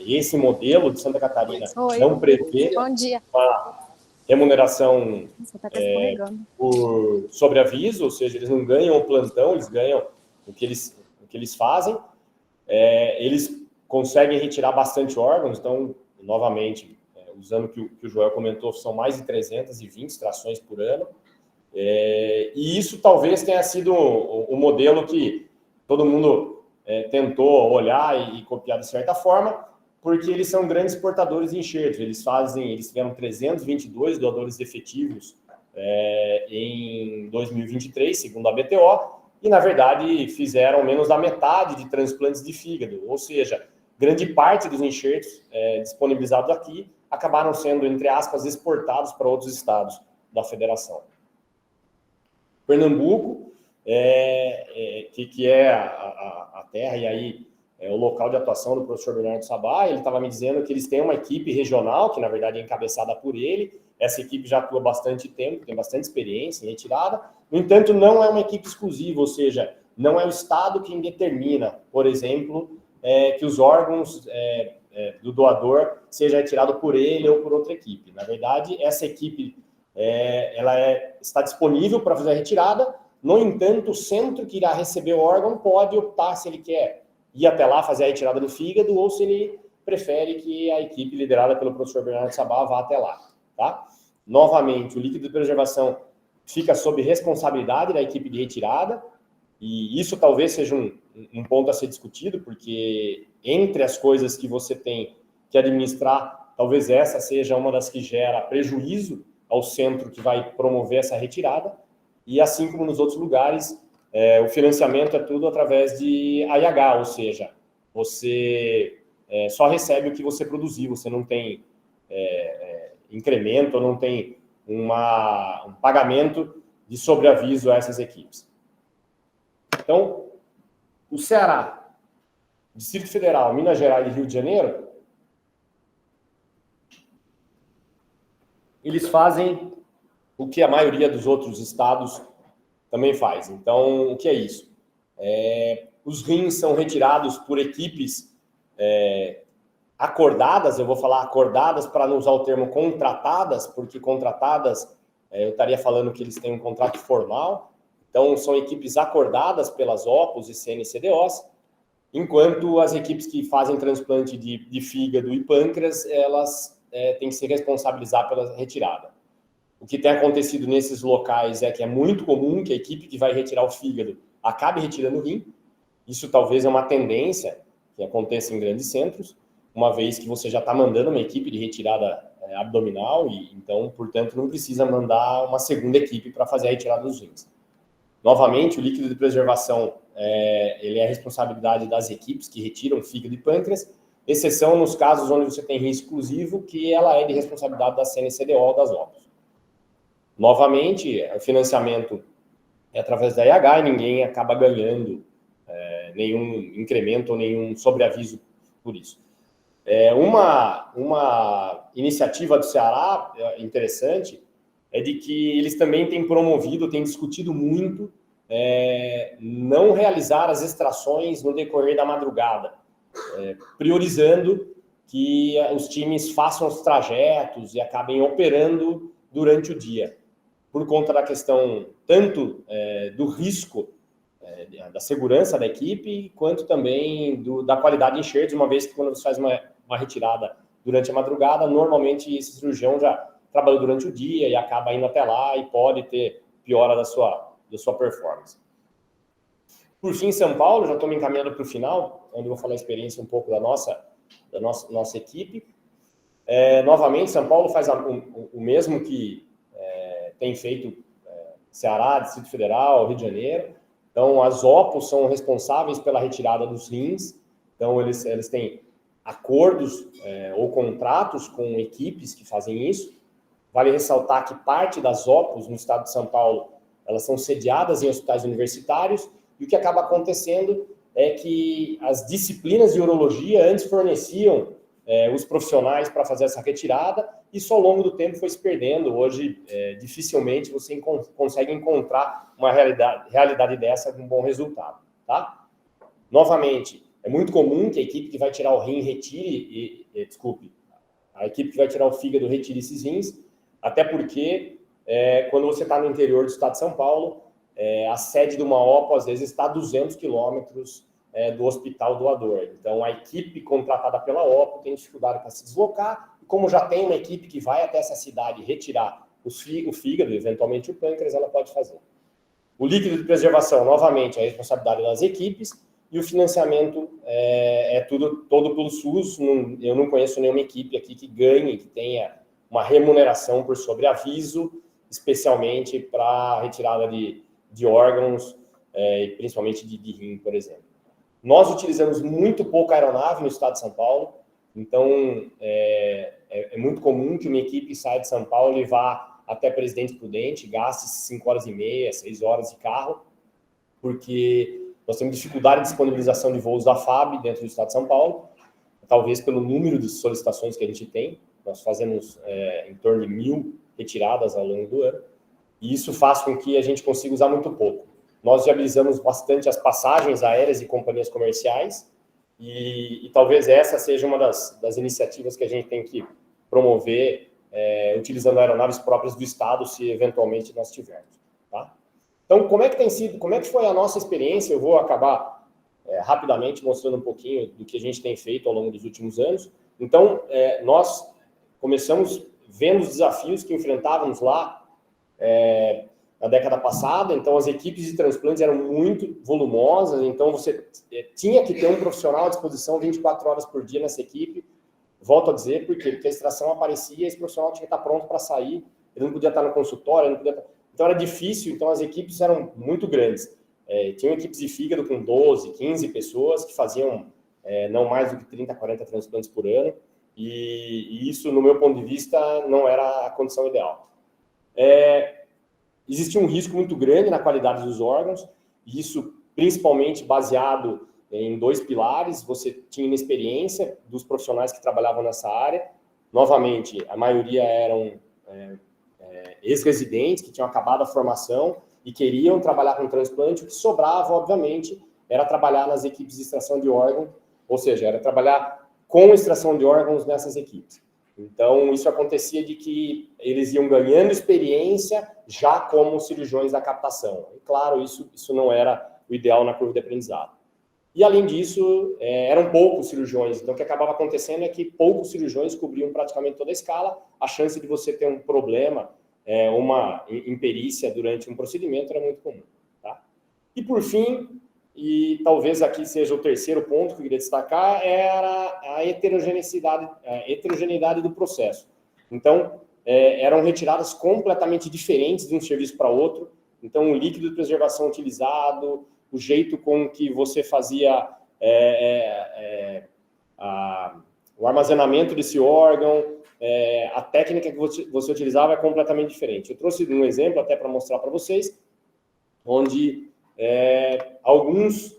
esse modelo de Santa Catarina não prevê uma remuneração por sobreaviso, ou seja, eles não ganham o plantão, eles ganham o que eles fazem. Eles conseguem retirar bastante órgãos, então, novamente, usando o que o Joel comentou, são mais de 320 extrações por ano. E isso talvez tenha sido o modelo que todo mundo tentou olhar e copiar de certa forma, porque eles são grandes exportadores de enxertos. Eles tiveram 322 doadores efetivos em 2023, segundo a BTO, e, na verdade, fizeram menos da metade de transplantes de fígado, ou seja, grande parte dos enxertos disponibilizados aqui acabaram sendo, entre aspas, exportados para outros estados da federação. Pernambuco, que é a terra e aí o local de atuação do professor Bernardo Sabá, ele estava me dizendo que eles têm uma equipe regional, que na verdade é encabeçada por ele. Essa equipe já atua há bastante tempo, tem bastante experiência em retirada. No entanto, não é uma equipe exclusiva, ou seja, não é o Estado quem determina, por exemplo, que os órgãos do doador seja retirado por ele ou por outra equipe. Na verdade, essa equipe está disponível para fazer a retirada. No entanto, o centro que irá receber o órgão pode optar se ele quer ir até lá fazer a retirada do fígado ou se ele prefere que a equipe liderada pelo professor Bernardo Sabá vá até lá, tá? Novamente, o líquido de preservação fica sob responsabilidade da equipe de retirada. E isso talvez seja um ponto a ser discutido, porque entre as coisas que você tem que administrar, talvez essa seja uma das que gera prejuízo ao centro que vai promover essa retirada, e assim como nos outros lugares, o financiamento é tudo através de AIH, ou seja, você só recebe o que você produzir, você não tem incremento, não tem um pagamento de sobreaviso a essas equipes. Então, o Ceará, Distrito Federal, Minas Gerais e Rio de Janeiro, eles fazem o que a maioria dos outros estados também faz. Então, o que é isso? Os rins são retirados por equipes acordadas, eu vou falar acordadas para não usar o termo contratadas, porque contratadas, eu estaria falando que eles têm um contrato formal. Então, são equipes acordadas pelas OPOS e CNCDOs, enquanto as equipes que fazem transplante de fígado e pâncreas, elas têm que se responsabilizar pela retirada. O que tem acontecido nesses locais é que é muito comum que a equipe que vai retirar o fígado acabe retirando o rim. Isso talvez é uma tendência que aconteça em grandes centros, uma vez que você já está mandando uma equipe de retirada abdominal e, então, portanto, não precisa mandar uma segunda equipe para fazer a retirada dos rins. Novamente, o líquido de preservação ele é a responsabilidade das equipes que retiram fígado e pâncreas, exceção nos casos onde você tem rim exclusivo, que ela é de responsabilidade da CNCDO ou das OPOS. Novamente, o financiamento é através da IH e ninguém acaba ganhando nenhum incremento ou nenhum sobreaviso por isso. Uma iniciativa do Ceará interessante é de que eles também têm promovido, têm discutido muito não realizar as extrações no decorrer da madrugada, priorizando que os times façam os trajetos e acabem operando durante o dia, por conta da questão tanto do risco da segurança da equipe, quanto também da qualidade de enxertos, uma vez que quando você faz uma retirada durante a madrugada, normalmente esse cirurgião já trabalhou durante o dia e acaba indo até lá e pode ter piora da sua performance. Por fim, São Paulo, já estou me encaminhando para o final, onde eu vou falar a experiência um pouco da nossa equipe. Novamente, São Paulo faz o mesmo que tem feito Ceará, Distrito Federal, Rio de Janeiro. Então, as OPOS são responsáveis pela retirada dos rins. Então, eles têm acordos ou contratos com equipes que fazem isso. Vale ressaltar que parte das OPOS no estado de São Paulo, elas são sediadas em hospitais universitários, e o que acaba acontecendo é que as disciplinas de urologia antes forneciam os profissionais para fazer essa retirada, e isso ao longo do tempo foi se perdendo. Hoje, dificilmente você consegue encontrar uma realidade dessa com um bom resultado. Tá? Novamente, é muito comum que a equipe que vai tirar o rim retire, a equipe que vai tirar o fígado retire esses rins, até porque quando você está no interior do estado de São Paulo, a sede de uma OPO às vezes está a 200 quilômetros do hospital doador. Então, a equipe contratada pela OPO tem dificuldade para se deslocar, e como já tem uma equipe que vai até essa cidade retirar o fígado, eventualmente o pâncreas, ela pode fazer. O líquido de preservação, novamente, é a responsabilidade das equipes, e o financiamento todo pelo SUS. Eu não conheço nenhuma equipe aqui que ganhe, que tenha uma remuneração por sobreaviso, especialmente para retirada de órgãos, principalmente de rim, por exemplo. Nós utilizamos muito pouca aeronave no estado de São Paulo, então é muito comum que uma equipe saia de São Paulo e vá até Presidente Prudente, gaste 5 horas e meia, 6 horas de carro, porque nós temos dificuldade de disponibilização de voos da FAB dentro do estado de São Paulo, talvez pelo número de solicitações que a gente tem. Nós fazemos em torno de 1.000 retiradas ao longo do ano, e isso faz com que a gente consiga usar muito pouco. Nós viabilizamos bastante as passagens aéreas de companhias comerciais, e talvez essa seja uma das iniciativas que a gente tem que promover, utilizando aeronaves próprias do estado, se eventualmente nós tivermos. Tá? Então, como é que foi a nossa experiência? Eu vou acabar rapidamente mostrando um pouquinho do que a gente tem feito ao longo dos últimos anos. Então, nós começamos vendo os desafios que enfrentávamos lá, na década passada, então as equipes de transplantes eram muito volumosas, então você tinha que ter um profissional à disposição 24 horas por dia nessa equipe. Volto a dizer, por quê? Porque a extração aparecia, esse profissional tinha que estar pronto para sair, ele não podia estar no consultório, ele não podia estar... Então era difícil, então as equipes eram muito grandes. Tinham equipes de fígado com 12, 15 pessoas que faziam não mais do que 30, 40 transplantes por ano, e isso, no meu ponto de vista, não era a condição ideal. Existia um risco muito grande na qualidade dos órgãos, e isso principalmente baseado em 2 pilares. Você tinha inexperiência dos profissionais que trabalhavam nessa área. Novamente, a maioria eram ex-residentes que tinham acabado a formação e queriam trabalhar com transplante. O que sobrava, obviamente, era trabalhar nas equipes de extração de órgão, ou seja, era trabalhar com extração de órgãos nessas equipes. Então, isso acontecia de que eles iam ganhando experiência já como cirurgiões da captação. E, claro, isso não era o ideal na curva de aprendizado. E, além disso, eram poucos cirurgiões. Então, o que acabava acontecendo é que poucos cirurgiões cobriam praticamente toda a escala. A chance de você ter um problema, uma imperícia durante um procedimento era muito comum. Tá? E, por fim, e talvez aqui seja o terceiro ponto que eu queria destacar, era a heterogeneidade do processo. Então, eram retiradas completamente diferentes de um serviço para outro. Então, o líquido de preservação utilizado, o jeito com que você fazia o armazenamento desse órgão, a técnica que você utilizava é completamente diferente. Eu trouxe um exemplo até para mostrar para vocês, onde alguns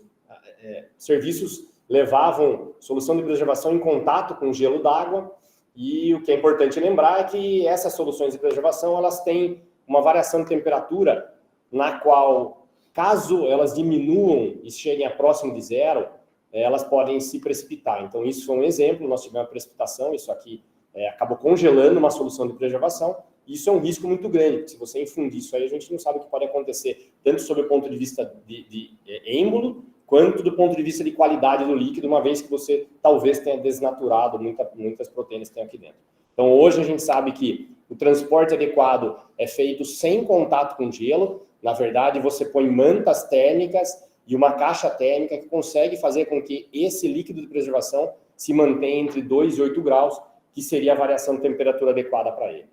serviços levavam solução de preservação em contato com gelo d'água, e o que é importante lembrar é que essas soluções de preservação, elas têm uma variação de temperatura na qual, caso elas diminuam e cheguem a próximo de zero, elas podem se precipitar. Então, isso foi um exemplo, nós tivemos uma precipitação, isso aqui acabou congelando uma solução de preservação. Isso é um risco muito grande, porque se você infundir isso aí, a gente não sabe o que pode acontecer, tanto sob o ponto de vista de êmbolo, quanto do ponto de vista de qualidade do líquido, uma vez que você talvez tenha desnaturado muitas proteínas que tem aqui dentro. Então, hoje a gente sabe que o transporte adequado é feito sem contato com gelo. Na verdade, você põe mantas térmicas e uma caixa térmica que consegue fazer com que esse líquido de preservação se mantenha entre 2 e 8 graus, que seria a variação de temperatura adequada para ele.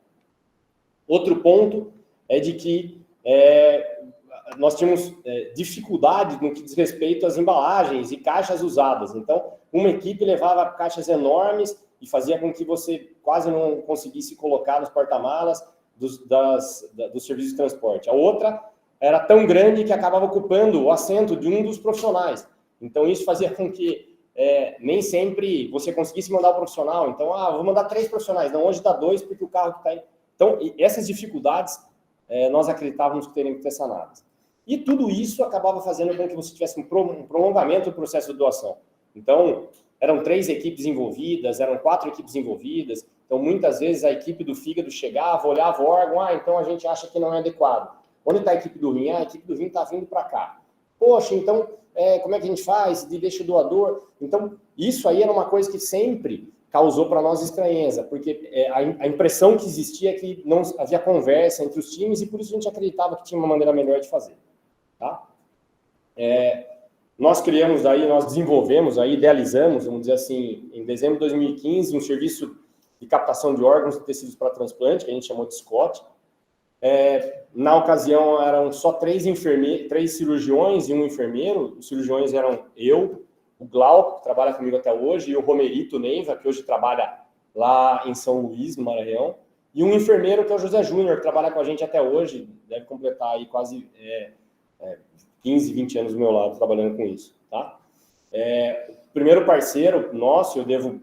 Outro ponto é de que nós tínhamos dificuldade no que diz respeito às embalagens e caixas usadas. Então, uma equipe levava caixas enormes e fazia com que você quase não conseguisse colocar nos porta-malas dos serviços de transporte. A outra era tão grande que acabava ocupando o assento de um dos profissionais. Então, isso fazia com que nem sempre você conseguisse mandar o profissional. Então, vou mandar 3 profissionais. Não, hoje dá 2 porque o carro que está aí. Então, essas dificuldades nós acreditávamos que teriam que ser sanadas. E tudo isso acabava fazendo com que você tivesse um prolongamento do processo de doação. Então, eram 3 equipes envolvidas, eram 4 equipes envolvidas. Então, muitas vezes a equipe do fígado chegava, olhava o órgão, então a gente acha que não é adequado. Onde está a equipe do rim? A equipe do rim está vindo para cá. Poxa, então, como é que a gente faz? Deixa o doador? Então, isso aí era uma coisa que sempre causou para nós estranheza, porque a impressão que existia é que não havia conversa entre os times, e por isso a gente acreditava que tinha uma maneira melhor de fazer. Tá? Nós desenvolvemos, idealizamos, vamos dizer assim, em dezembro de 2015, um serviço de captação de órgãos e tecidos para transplante, que a gente chamou de SCOT. Na ocasião, eram só 3 cirurgiões e um enfermeiro. Os cirurgiões eram eu, o Glauco, que trabalha comigo até hoje, e o Romerito Neiva, que hoje trabalha lá em São Luís, no Maranhão, e um enfermeiro, que é o José Júnior, que trabalha com a gente até hoje, deve completar aí quase 15, 20 anos do meu lado, trabalhando com isso. Tá? O primeiro parceiro nosso, eu devo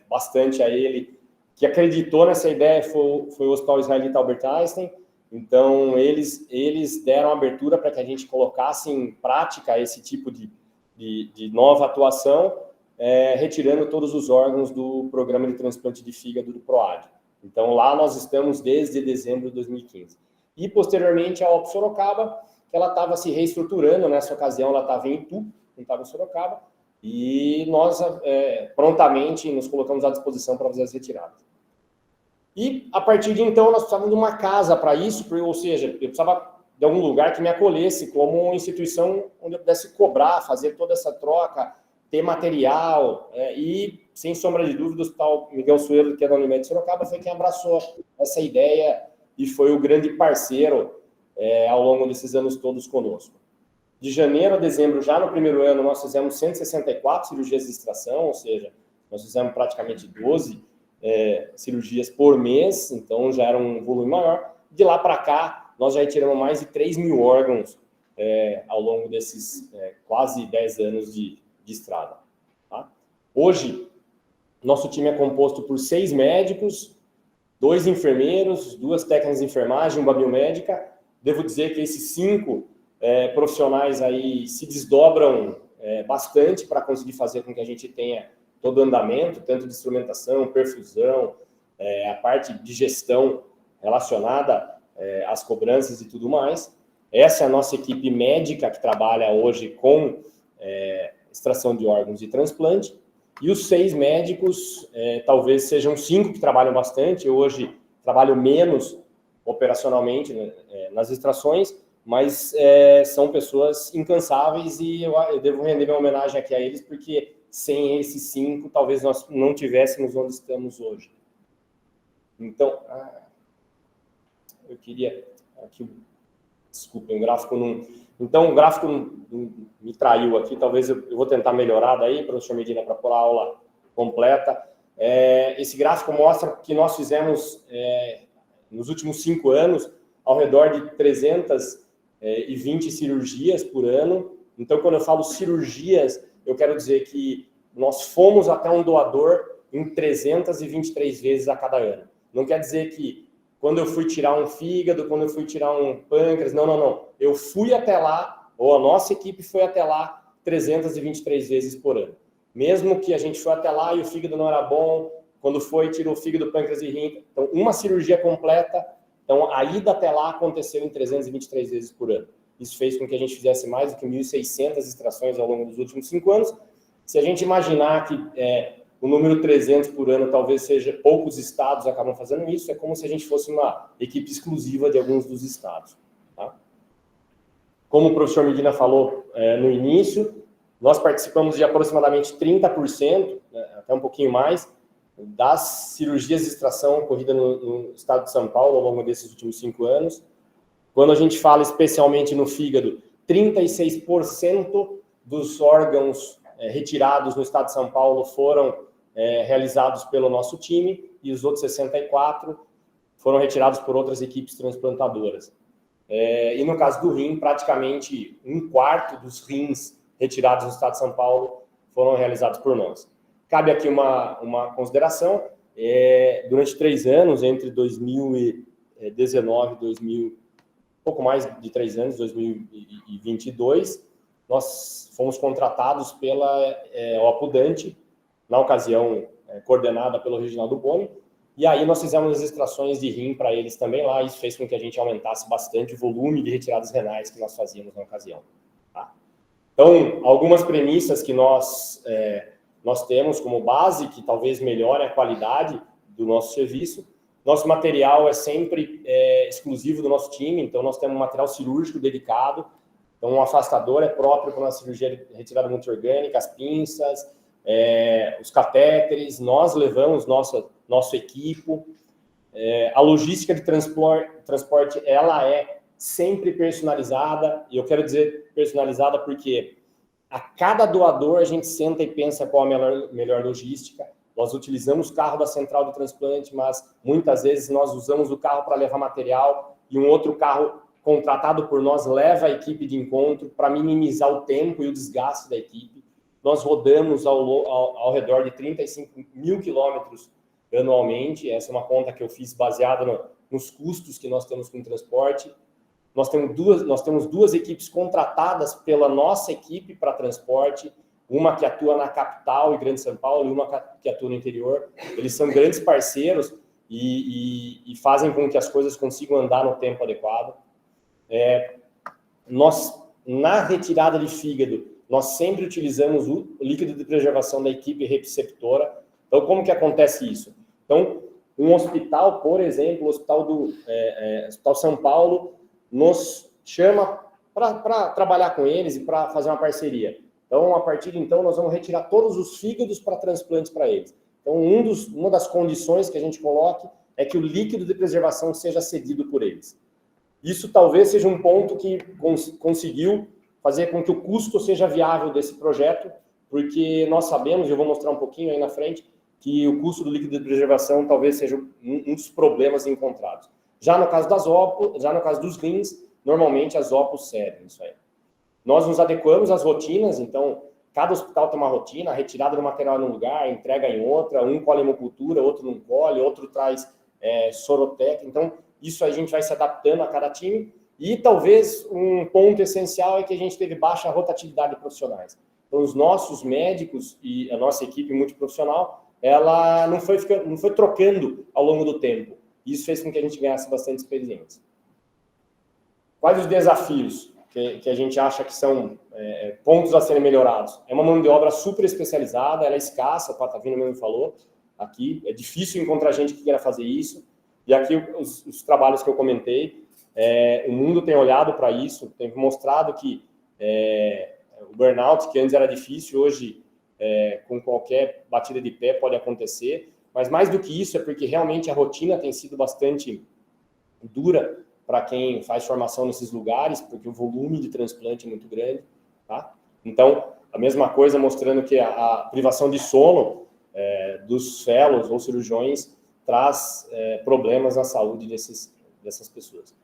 bastante a ele, que acreditou nessa ideia, foi o Hospital Israelita Albert Einstein. Então, eles deram abertura para que a gente colocasse em prática esse tipo de nova atuação, retirando todos os órgãos do programa de transplante de fígado do PROAD. Então, lá nós estamos desde dezembro de 2015. E, posteriormente, a OP Sorocaba, que ela estava se reestruturando. Nessa ocasião, ela estava em Itu, não estava em Sorocaba, e nós prontamente nos colocamos à disposição para fazer as retiradas. E, a partir de então, nós precisávamos de uma casa para isso, ou seja, eu precisava de algum lugar que me acolhesse como instituição onde eu pudesse cobrar, fazer toda essa troca, ter material, e, sem sombra de dúvida, o Hospital Miguel Suelo, que é da Unimed de Sorocaba, foi quem abraçou essa ideia e foi o grande parceiro ao longo desses anos todos conosco. De janeiro a dezembro, já no primeiro ano, nós fizemos 164 cirurgias de extração, ou seja, nós fizemos praticamente 12 cirurgias por mês, então já era um volume maior. De lá para cá, nós já retiramos mais de 3 mil órgãos ao longo desses quase 10 anos de estrada. Tá? Hoje, nosso time é composto por 6 médicos, 2 enfermeiros, 2 técnicas de enfermagem, uma biomédica. Devo dizer que esses 5 profissionais aí se desdobram bastante para conseguir fazer com que a gente tenha todo o andamento, tanto de instrumentação, perfusão, a parte de gestão relacionada às cobranças e tudo mais. Essa é a nossa equipe médica que trabalha hoje com extração de órgãos e transplante. E os 6 médicos, talvez sejam 5 que trabalham bastante. Eu hoje trabalho menos operacionalmente nas extrações, mas são pessoas incansáveis e eu devo render minha homenagem aqui a eles, porque sem esses 5, talvez nós não tivéssemos onde estamos hoje. Então, eu queria... Aqui, desculpem, o gráfico não... Então, o gráfico não me traiu aqui, talvez eu vou tentar melhorar daí, professor Medina, para pôr a aula completa. Esse gráfico mostra que nós fizemos, nos últimos 5 anos, ao redor de 320 cirurgias por ano. Então, quando eu falo cirurgias, eu quero dizer que nós fomos até um doador em 323 vezes a cada ano. Não quer dizer que quando eu fui tirar um fígado, quando eu fui tirar um pâncreas, não. Eu fui até lá, ou a nossa equipe foi até lá 323 vezes por ano. Mesmo que a gente foi até lá e o fígado não era bom, quando foi, tirou o fígado, pâncreas e rim. Então, uma cirurgia completa, então a ida até lá aconteceu em 323 vezes por ano. Isso fez com que a gente fizesse mais do que 1.600 extrações ao longo dos últimos 5 anos. Se a gente imaginar que o número 300 por ano talvez seja, poucos estados acabam fazendo isso, é como se a gente fosse uma equipe exclusiva de alguns dos estados. Tá? Como o professor Medina falou no início, nós participamos de aproximadamente 30%, até um pouquinho mais, das cirurgias de extração ocorridas no estado de São Paulo ao longo desses últimos 5 anos. Quando a gente fala especialmente no fígado, 36% dos órgãos retirados no estado de São Paulo foram realizados pelo nosso time e os outros 64% foram retirados por outras equipes transplantadoras. E no caso do rim, praticamente 1/4 dos rins retirados no estado de São Paulo foram realizados por nós. Cabe aqui uma consideração, durante 3 anos, entre 2019 e pouco mais de 3 anos, 2022, nós fomos contratados pela Oppo Dante, na ocasião coordenada pelo Reginaldo Boni, e aí nós fizemos as extrações de rim para eles também lá, e isso fez com que a gente aumentasse bastante o volume de retiradas renais que nós fazíamos na ocasião. Tá? Então, algumas premissas que nós temos como base, que talvez melhore a qualidade do nosso serviço. Nosso material é sempre exclusivo do nosso time, então nós temos um material cirúrgico dedicado, então um afastador é próprio para uma cirurgia de retirada multiorgânica, as pinças, os catéteres, nós levamos nosso equipo. A logística de transporte, ela é sempre personalizada, e eu quero dizer personalizada porque a cada doador a gente senta e pensa qual a melhor logística. Nós utilizamos o carro da central de transplante, mas muitas vezes nós usamos o carro para levar material e um outro carro contratado por nós leva a equipe de encontro para minimizar o tempo e o desgaste da equipe. Nós rodamos ao redor de 35 mil quilômetros anualmente. Essa é uma conta que eu fiz baseada nos custos que nós temos com o transporte. Nós temos 2 equipes contratadas pela nossa equipe para transporte, uma que atua na capital e Grande São Paulo e uma que atua no interior. Eles são grandes parceiros e fazem com que as coisas consigam andar no tempo adequado. Nós, na retirada de fígado, nós sempre utilizamos o líquido de preservação da equipe receptora. Então, como que acontece isso? Então, um hospital, por exemplo, o Hospital São Paulo, nos chama para trabalhar com eles e para fazer uma parceria. Então, a partir de então, nós vamos retirar todos os fígados para transplante para eles. Então, uma das condições que a gente coloque é que o líquido de preservação seja cedido por eles. Isso talvez seja um ponto que conseguiu fazer com que o custo seja viável desse projeto, porque nós sabemos, e eu vou mostrar um pouquinho aí na frente, que o custo do líquido de preservação talvez seja um dos problemas encontrados. Já no caso dos rins, normalmente as OPOS cedem isso aí. Nós nos adequamos às rotinas, então cada hospital tem uma rotina, a retirada do material num lugar, a entrega em outra, um colhe hemocultura, outro não colhe, outro traz sorotec. Então, isso a gente vai se adaptando a cada time. E talvez um ponto essencial é que a gente teve baixa rotatividade de profissionais. Então, os nossos médicos e a nossa equipe multiprofissional, ela não foi trocando ao longo do tempo. Isso fez com que a gente ganhasse bastante experiência. Quais os desafios que a gente acha que são pontos a serem melhorados? É uma mão de obra super especializada, ela é escassa, o Patavino mesmo falou aqui, é difícil encontrar gente que queira fazer isso. E aqui os trabalhos que eu comentei, o mundo tem olhado para isso, tem mostrado que o burnout, que antes era difícil, hoje, com qualquer batida de pé, pode acontecer. Mas mais do que isso, é porque realmente a rotina tem sido bastante dura para quem faz formação nesses lugares, porque o volume de transplante é muito grande. Tá? Então, a mesma coisa mostrando que a privação de sono dos fellows ou cirurgiões traz problemas na saúde dessas pessoas.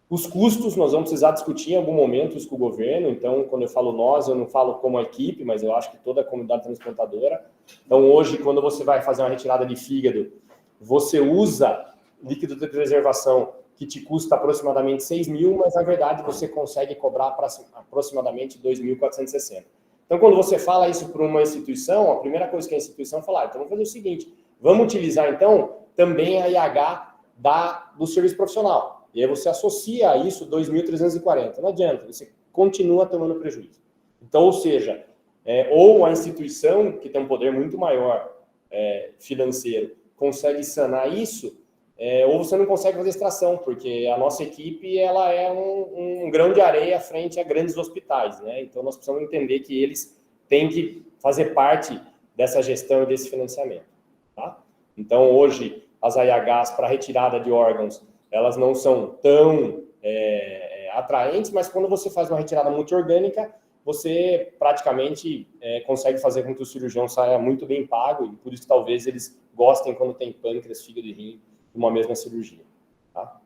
Os custos, nós vamos precisar discutir em algum momento isso com o governo. Então, quando eu falo nós, eu não falo como a equipe, mas eu acho que toda a comunidade transplantadora. Então, hoje, quando você vai fazer uma retirada de fígado, você usa líquido de preservação que te custa aproximadamente 6 mil, mas, na verdade, você consegue cobrar para aproximadamente 2.460. Então, quando você fala isso para uma instituição, a primeira coisa que a instituição fala, então vamos fazer o seguinte, vamos utilizar, então, também a IH do serviço profissional. E aí você associa a isso 2.340. Não adianta, você continua tomando prejuízo. Então, ou seja, ou a instituição, que tem um poder muito maior financeiro, consegue sanar isso, ou você não consegue fazer extração, porque a nossa equipe ela é um grão de areia frente a grandes hospitais, né? Então, nós precisamos entender que eles têm que fazer parte dessa gestão e desse financiamento. Tá? Então, hoje, as AIHs para retirada de órgãos, elas não são tão atraentes, mas quando você faz uma retirada multiorgânica, você praticamente consegue fazer com que o cirurgião saia muito bem pago, e por isso talvez eles gostem quando tem pâncreas, fígado e rim numa mesma cirurgia. Tá?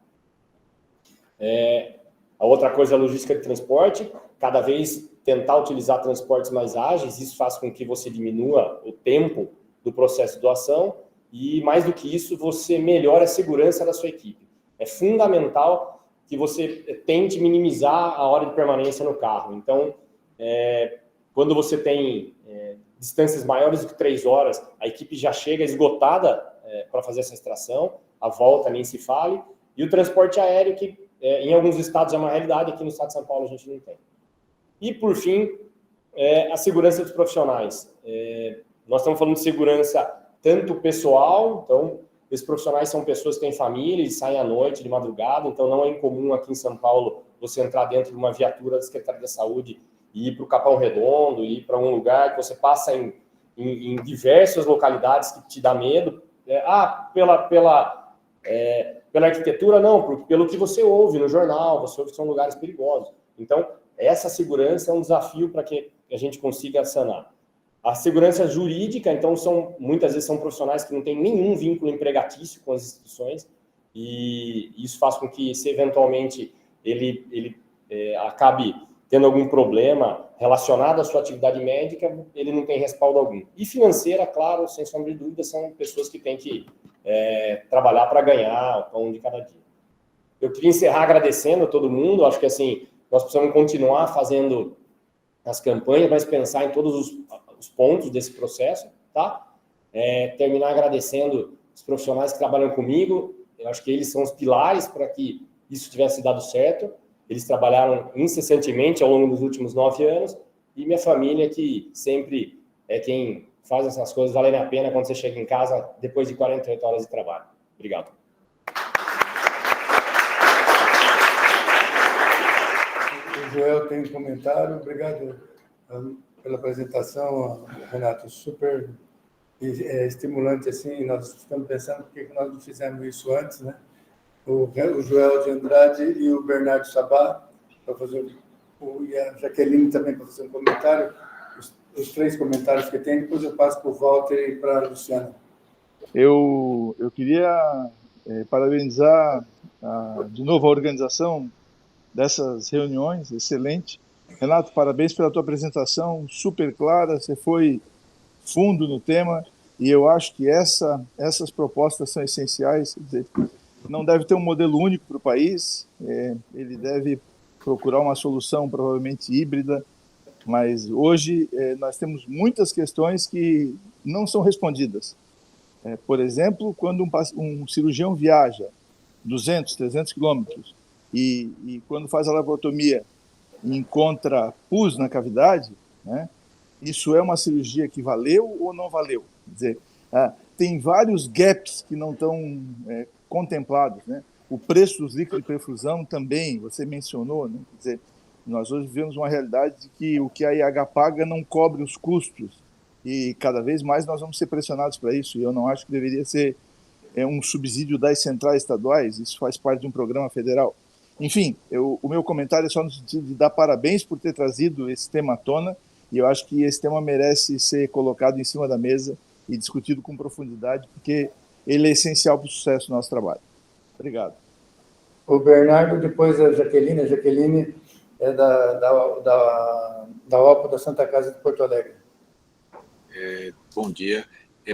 A outra coisa é a logística de transporte, cada vez tentar utilizar transportes mais ágeis, isso faz com que você diminua o tempo do processo de doação, e mais do que isso, você melhora a segurança da sua equipe. É fundamental que você tente minimizar a hora de permanência no carro. Então, quando você tem distâncias maiores do que 3 horas, a equipe já chega esgotada para fazer essa extração, a volta nem se fale, e o transporte aéreo, que em alguns estados é uma realidade, aqui no estado de São Paulo a gente não tem. E, por fim, a segurança dos profissionais. Nós estamos falando de segurança tanto pessoal, então, esses profissionais são pessoas que têm família e saem à noite, de madrugada, então não é incomum aqui em São Paulo você entrar dentro de uma viatura da Secretaria da Saúde e ir para o Capão Redondo, ir para um lugar que você passa em diversas localidades que te dá medo. Pela arquitetura, não, porque pelo que você ouve no jornal, você ouve que são lugares perigosos. Então, essa segurança é um desafio para que a gente consiga sanar. A segurança jurídica, então, muitas vezes são profissionais que não têm nenhum vínculo empregatício com as instituições, e isso faz com que, se eventualmente ele acabe tendo algum problema relacionado à sua atividade médica, ele não tem respaldo algum. E financeira, claro, sem sombra de dúvida, são pessoas que têm que trabalhar para ganhar o pão de cada dia. Eu queria encerrar agradecendo a todo mundo, acho que assim, nós precisamos continuar fazendo as campanhas, mas pensar em todos os pontos desse processo, tá? Terminar agradecendo os profissionais que trabalham comigo, eu acho que eles são os pilares para que isso tivesse dado certo. Eles trabalharam incessantemente ao longo dos últimos 9 anos, e minha família, que sempre é quem faz essas coisas valerem a pena quando você chega em casa depois de 48 horas de trabalho. Obrigado. Joel tem um comentário. Obrigado pela apresentação, Renato. Super estimulante, assim. Nós estamos pensando por que nós não fizemos isso antes, né? O Joel de Andrade e o Bernardo Sabá, para fazer e a Jaqueline também para fazer um comentário. Os 3 comentários que tem, depois eu passo para o Walter e para a Luciana. Eu queria parabenizar de novo a organização dessas reuniões, excelente. Renato, parabéns pela tua apresentação, super clara, você foi fundo no tema, e eu acho que essas propostas são essenciais. Quer dizer, não deve ter um modelo único para o país, ele deve procurar uma solução provavelmente híbrida, mas hoje nós temos muitas questões que não são respondidas. Por exemplo, quando um cirurgião viaja 200, 300 quilômetros e quando faz a laparotomia e encontra pus na cavidade, né, isso é uma cirurgia que valeu ou não valeu? Quer dizer, tem vários gaps que não estão contemplados, né? O preço dos líquidos de perfusão também, você mencionou, né? Quer dizer, nós hoje vivemos uma realidade de que o que a IH paga não cobre os custos e cada vez mais nós vamos ser pressionados para isso, e eu não acho que deveria ser um subsídio das centrais estaduais, isso faz parte de um programa federal. Enfim, o meu comentário é só no sentido de dar parabéns por ter trazido esse tema à tona, e eu acho que esse tema merece ser colocado em cima da mesa e discutido com profundidade, porque ele é essencial para o sucesso do nosso trabalho. Obrigado. O Bernardo, depois a Jaqueline. A Jaqueline é da OPA da Santa Casa de Porto Alegre. Bom dia.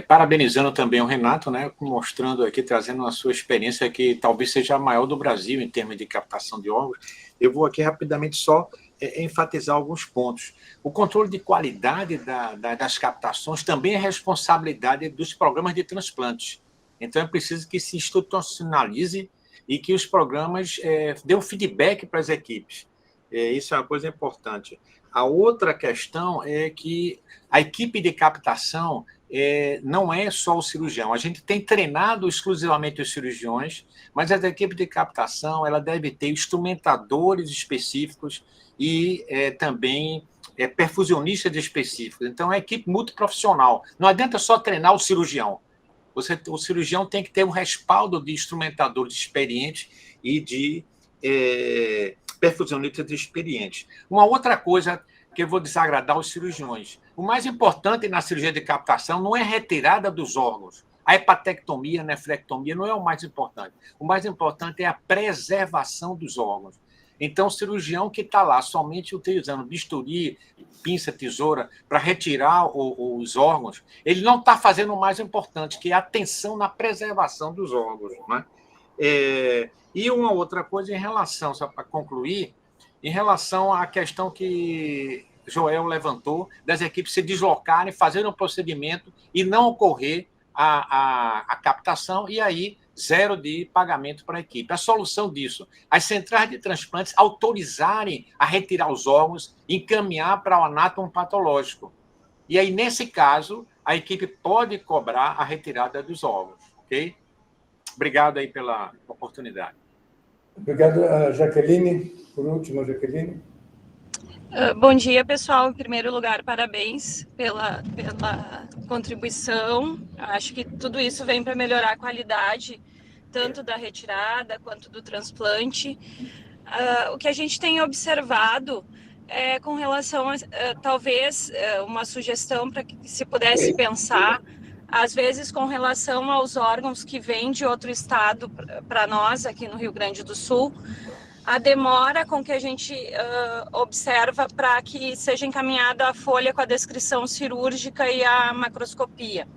Parabenizando também o Renato, né, mostrando aqui, trazendo a sua experiência que talvez seja a maior do Brasil em termos de captação de órgãos. Eu vou aqui rapidamente só enfatizar alguns pontos. O controle de qualidade das captações também é responsabilidade dos programas de transplantes. Então, é preciso que se institucionalize e que os programas dêem um feedback para as equipes. Isso é uma coisa importante. A outra questão é que a equipe de captação não é só o cirurgião. A gente tem treinado exclusivamente os cirurgiões, mas a equipe de captação ela deve ter instrumentadores específicos e também perfusionistas específicos. Então, é uma equipe multiprofissional. Não adianta só treinar o cirurgião. O cirurgião tem que ter um respaldo de instrumentadores experientes e de perfusionistas experientes. Uma outra coisa que eu vou desagradar os cirurgiões. O mais importante na cirurgia de captação não é a retirada dos órgãos. A hepatectomia, a nefrectomia não é o mais importante. O mais importante é a preservação dos órgãos. Então, o cirurgião que está lá somente utilizando bisturi, pinça, tesoura, para retirar os órgãos, ele não está fazendo o mais importante, que é a atenção na preservação dos órgãos. Né? E uma outra coisa em relação, só para concluir, em relação à questão que Joel levantou, das equipes se deslocarem, fazerem um procedimento e não ocorrer a captação, e aí zero de pagamento para a equipe. A solução disso, as centrais de transplantes autorizarem a retirar os órgãos e encaminhar para o anátomo patológico. E aí, nesse caso, a equipe pode cobrar a retirada dos órgãos. Ok? Obrigado aí pela oportunidade. Obrigado, Jaqueline. Por último, Jaqueline. Bom dia, pessoal. Em primeiro lugar, parabéns pela contribuição. Acho que tudo isso vem para melhorar a qualidade, tanto da retirada quanto do transplante. O que a gente tem observado é com relação a, talvez, uma sugestão para que se pudesse pensar, às vezes, com relação aos órgãos que vêm de outro estado para nós, aqui no Rio Grande do Sul, a demora com que a gente observa para que seja encaminhada a folha com a descrição cirúrgica e a macroscopia.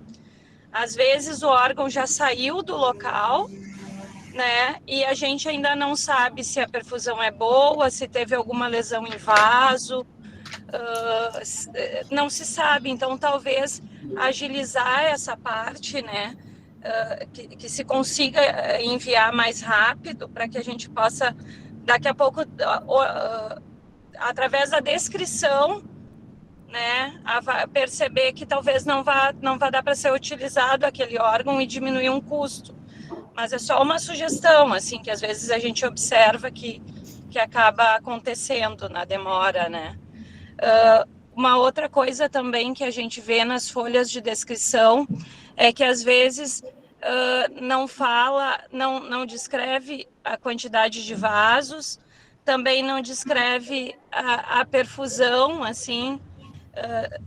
Às vezes o órgão já saiu do local, né? E a gente ainda não sabe se a perfusão é boa, se teve alguma lesão em vaso, não se sabe. Então, talvez agilizar essa parte, né? Que se consiga enviar mais rápido para que a gente possa, daqui a pouco, através da descrição, né, perceber que talvez não vá dar para ser utilizado aquele órgão e diminuir um custo. Mas é só uma sugestão, assim, que às vezes a gente observa que que acaba acontecendo na demora, né? Uma outra coisa também que a gente vê nas folhas de descrição é que às vezes não descreve a quantidade de vasos, também não descreve a perfusão, assim,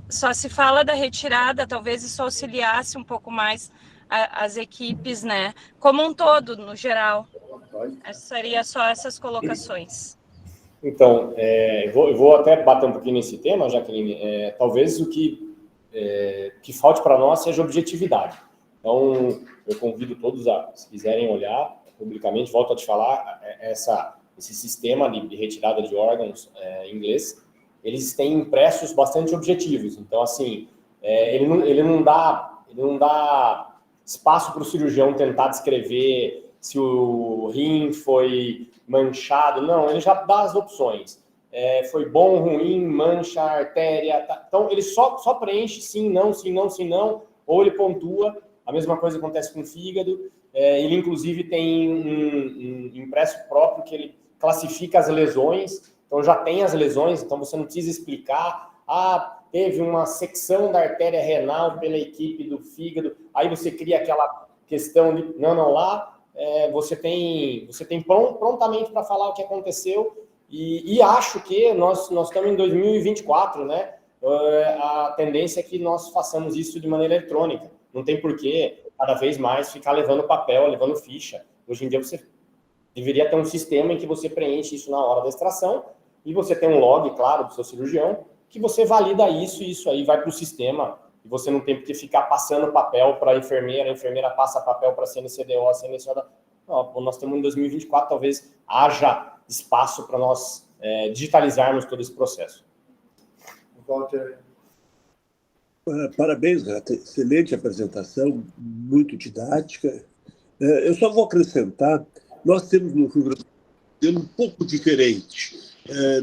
só se fala da retirada, talvez isso auxiliasse um pouco mais as equipes, né? Como um todo, no geral. Seria só essas colocações. Então, eu vou até bater um pouquinho nesse tema, Jaqueline. Talvez o que falte para nós seja objetividade. Então, eu convido todos se quiserem olhar publicamente, volto a te falar, esse sistema de retirada de órgãos em inglês, eles têm impressos bastante objetivos. Então, assim, ele não dá espaço para o cirurgião tentar descrever se o rim foi manchado. Não, ele já dá as opções. Foi bom, ruim, mancha, artéria. Tá. Então, ele só preenche sim, não, sim, não, sim, não, ou ele pontua. A mesma coisa acontece com o fígado. Ele, inclusive, tem um impresso próprio que ele classifica as lesões. Então, já tem as lesões, então você não precisa explicar. Teve uma secção da artéria renal pela equipe do fígado. Aí você cria aquela questão de... Não, lá você tem prontamente para falar o que aconteceu. E acho que nós estamos em 2024, né? A tendência é que nós façamos isso de maneira eletrônica. Não tem porquê, cada vez mais, ficar levando papel, levando ficha. Hoje em dia, você deveria ter um sistema em que você preenche isso na hora da extração e você tem um log, claro, do seu cirurgião, que você valida isso e isso aí vai para o sistema. E você não tem por que ficar passando papel para a enfermeira passa papel para a CNCDO, a CNCDO... Não, nós estamos em 2024, talvez haja espaço para nós digitalizarmos todo esse processo. Walter. Parabéns, Renata. Excelente apresentação, muito didática. Eu só vou acrescentar, nós temos no Rio Grande do Sul um pouco diferente.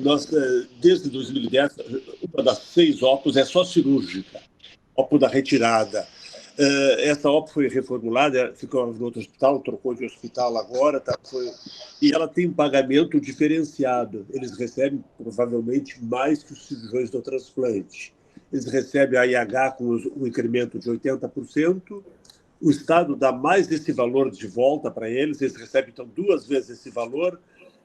Nós, desde 2010, uma das 6 OPOS é só cirúrgica, OPO da retirada. Essa OPO foi reformulada, ficou no outro hospital, trocou de hospital agora, e ela tem um pagamento diferenciado. Eles recebem, provavelmente, mais que os cirurgiões do transplante. Eles recebem a IH com um incremento de 80%, o Estado dá mais desse valor de volta para eles recebem, então, 2 vezes esse valor,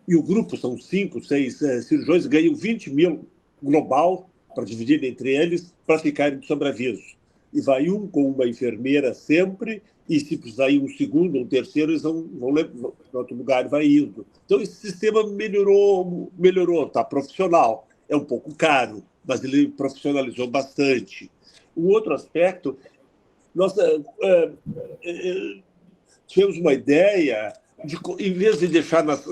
e o grupo, são 5, 6 cirurgiões, ganham 20 mil global, para dividir entre eles, para ficarem de sobreaviso. E vai um com uma enfermeira sempre, e se precisar ir um segundo ou um terceiro, eles vão para outro lugar e vai indo. Então, esse sistema melhorou, está profissional. É um pouco caro, mas ele profissionalizou bastante. O outro aspecto, nós tivemos uma ideia de, em vez de deixar nas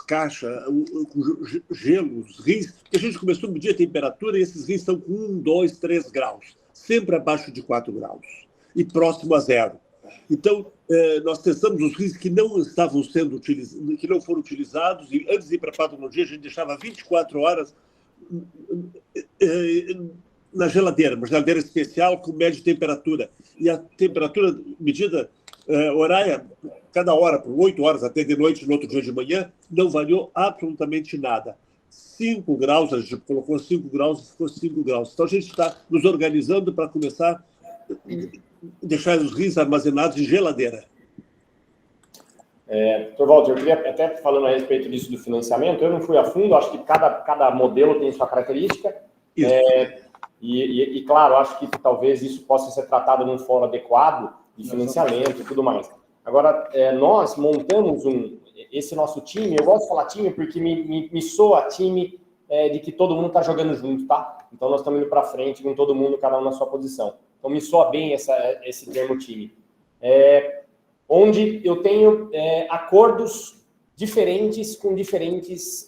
caixas com gelo, os rins, porque a gente começou a medir a temperatura e esses rins estão com 1, 2, 3 graus, sempre abaixo de 4 graus e próximo a 0. Então, nós testamos os rins que não estavam sendo utilizados, que não foram utilizados, e antes de ir para a patologia, a gente deixava 24 horas na geladeira, uma geladeira especial com média temperatura. E a temperatura medida horária, cada hora, por 8 horas até de noite, no outro dia de manhã, não variou absolutamente nada. 5 graus, a gente colocou 5 graus e ficou 5 graus. Então, a gente está nos organizando para começar a deixar os rins armazenados em geladeira. Dr. Walter, eu queria até falando a respeito disso do financiamento, eu não fui a fundo, acho que cada modelo tem sua característica. E claro, acho que talvez isso possa ser tratado num fórum adequado de financiamento e tudo mais. Agora, nós montamos esse nosso time, eu gosto de falar time porque me soa time de que todo mundo está jogando junto, tá? Então, nós estamos indo para frente com todo mundo, cada um na sua posição. Então, me soa bem esse termo time. Onde eu tenho acordos diferentes com diferentes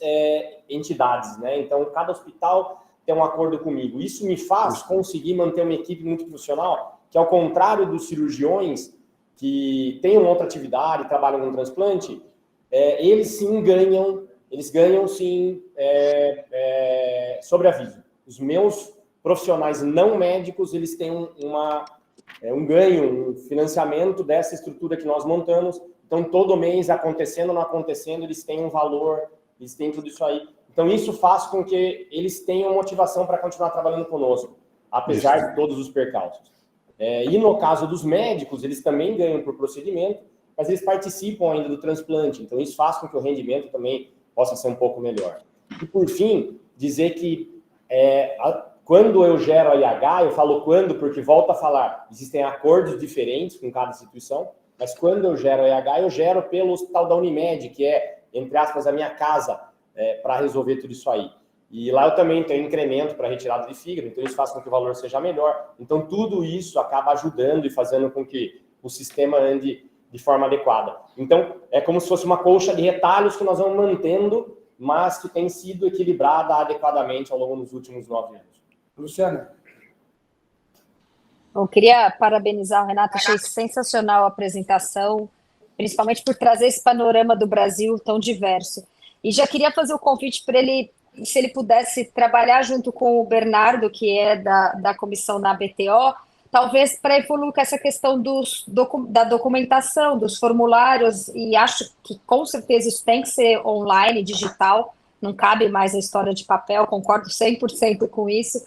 entidades, né? Então, cada hospital tem um acordo comigo. Isso me faz conseguir manter uma equipe muito profissional, que ao contrário dos cirurgiões que têm uma outra atividade, trabalham com transplante, eles sim ganham sim sobreaviso. Os meus profissionais não médicos, eles têm um ganho, um financiamento dessa estrutura que nós montamos. Então, todo mês, acontecendo ou não acontecendo, eles têm um valor eles têm tudo isso aí. Então, isso faz com que eles tenham motivação para continuar trabalhando conosco, apesar de todos os percalços. E no caso dos médicos, eles também ganham por procedimento, mas eles participam ainda do transplante, então isso faz com que o rendimento também possa ser um pouco melhor. E, por fim, dizer que quando eu gero a IH, eu falo quando, porque volto a falar, existem acordos diferentes com cada instituição, mas quando eu gero a IH, eu gero pelo Hospital da Unimed, que é, entre aspas, a minha casa, para resolver tudo isso aí. E lá eu também tenho incremento para retirada de fígado, então isso faz com que o valor seja melhor. Então tudo isso acaba ajudando e fazendo com que o sistema ande de forma adequada. Então é como se fosse uma colcha de retalhos que nós vamos mantendo, mas que tem sido equilibrada adequadamente ao longo dos últimos 9 anos. Luciana. Eu queria parabenizar o Renato, achei sensacional a apresentação, principalmente por trazer esse panorama do Brasil tão diverso. E já queria fazer o convite para ele, se ele pudesse trabalhar junto com o Bernardo, que é da comissão na BTO, talvez para evoluir com essa questão da documentação, dos formulários, e acho que com certeza isso tem que ser online, digital, não cabe mais a história de papel, concordo 100% com isso,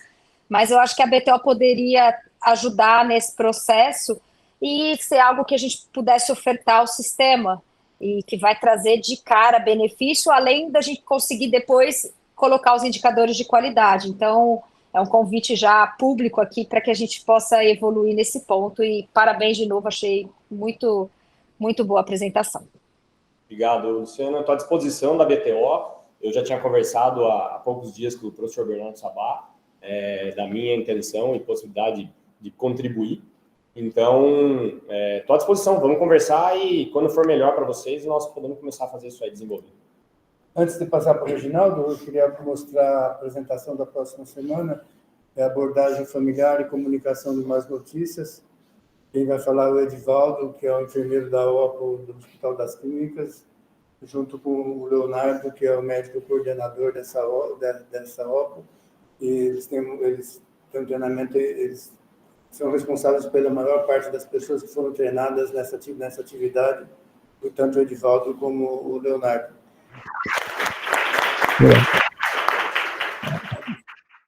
mas eu acho que a BTO poderia ajudar nesse processo e ser algo que a gente pudesse ofertar ao sistema, e que vai trazer de cara benefício, além da gente conseguir depois colocar os indicadores de qualidade. Então, é um convite já público aqui para que a gente possa evoluir nesse ponto, e parabéns de novo, achei muito, muito boa a apresentação. Obrigado, Luciana. Estou à disposição da BTO. Eu já tinha conversado há poucos dias com o professor Bernardo Sabá, da minha intenção e possibilidade de contribuir. Então, estou à disposição, vamos conversar e quando for melhor para vocês, nós podemos começar a fazer isso aí, desenvolver. Antes de passar para o Reginaldo, eu queria mostrar a apresentação da próxima semana, abordagem familiar e comunicação de más notícias. Quem vai falar é o Edivaldo, que é o enfermeiro da OPO do Hospital das Clínicas, junto com o Leonardo, que é o médico coordenador dessa OPO. E eles têm um treinamento, eles são responsáveis pela maior parte das pessoas que foram treinadas nessa atividade, tanto o Edivaldo como o Leonardo.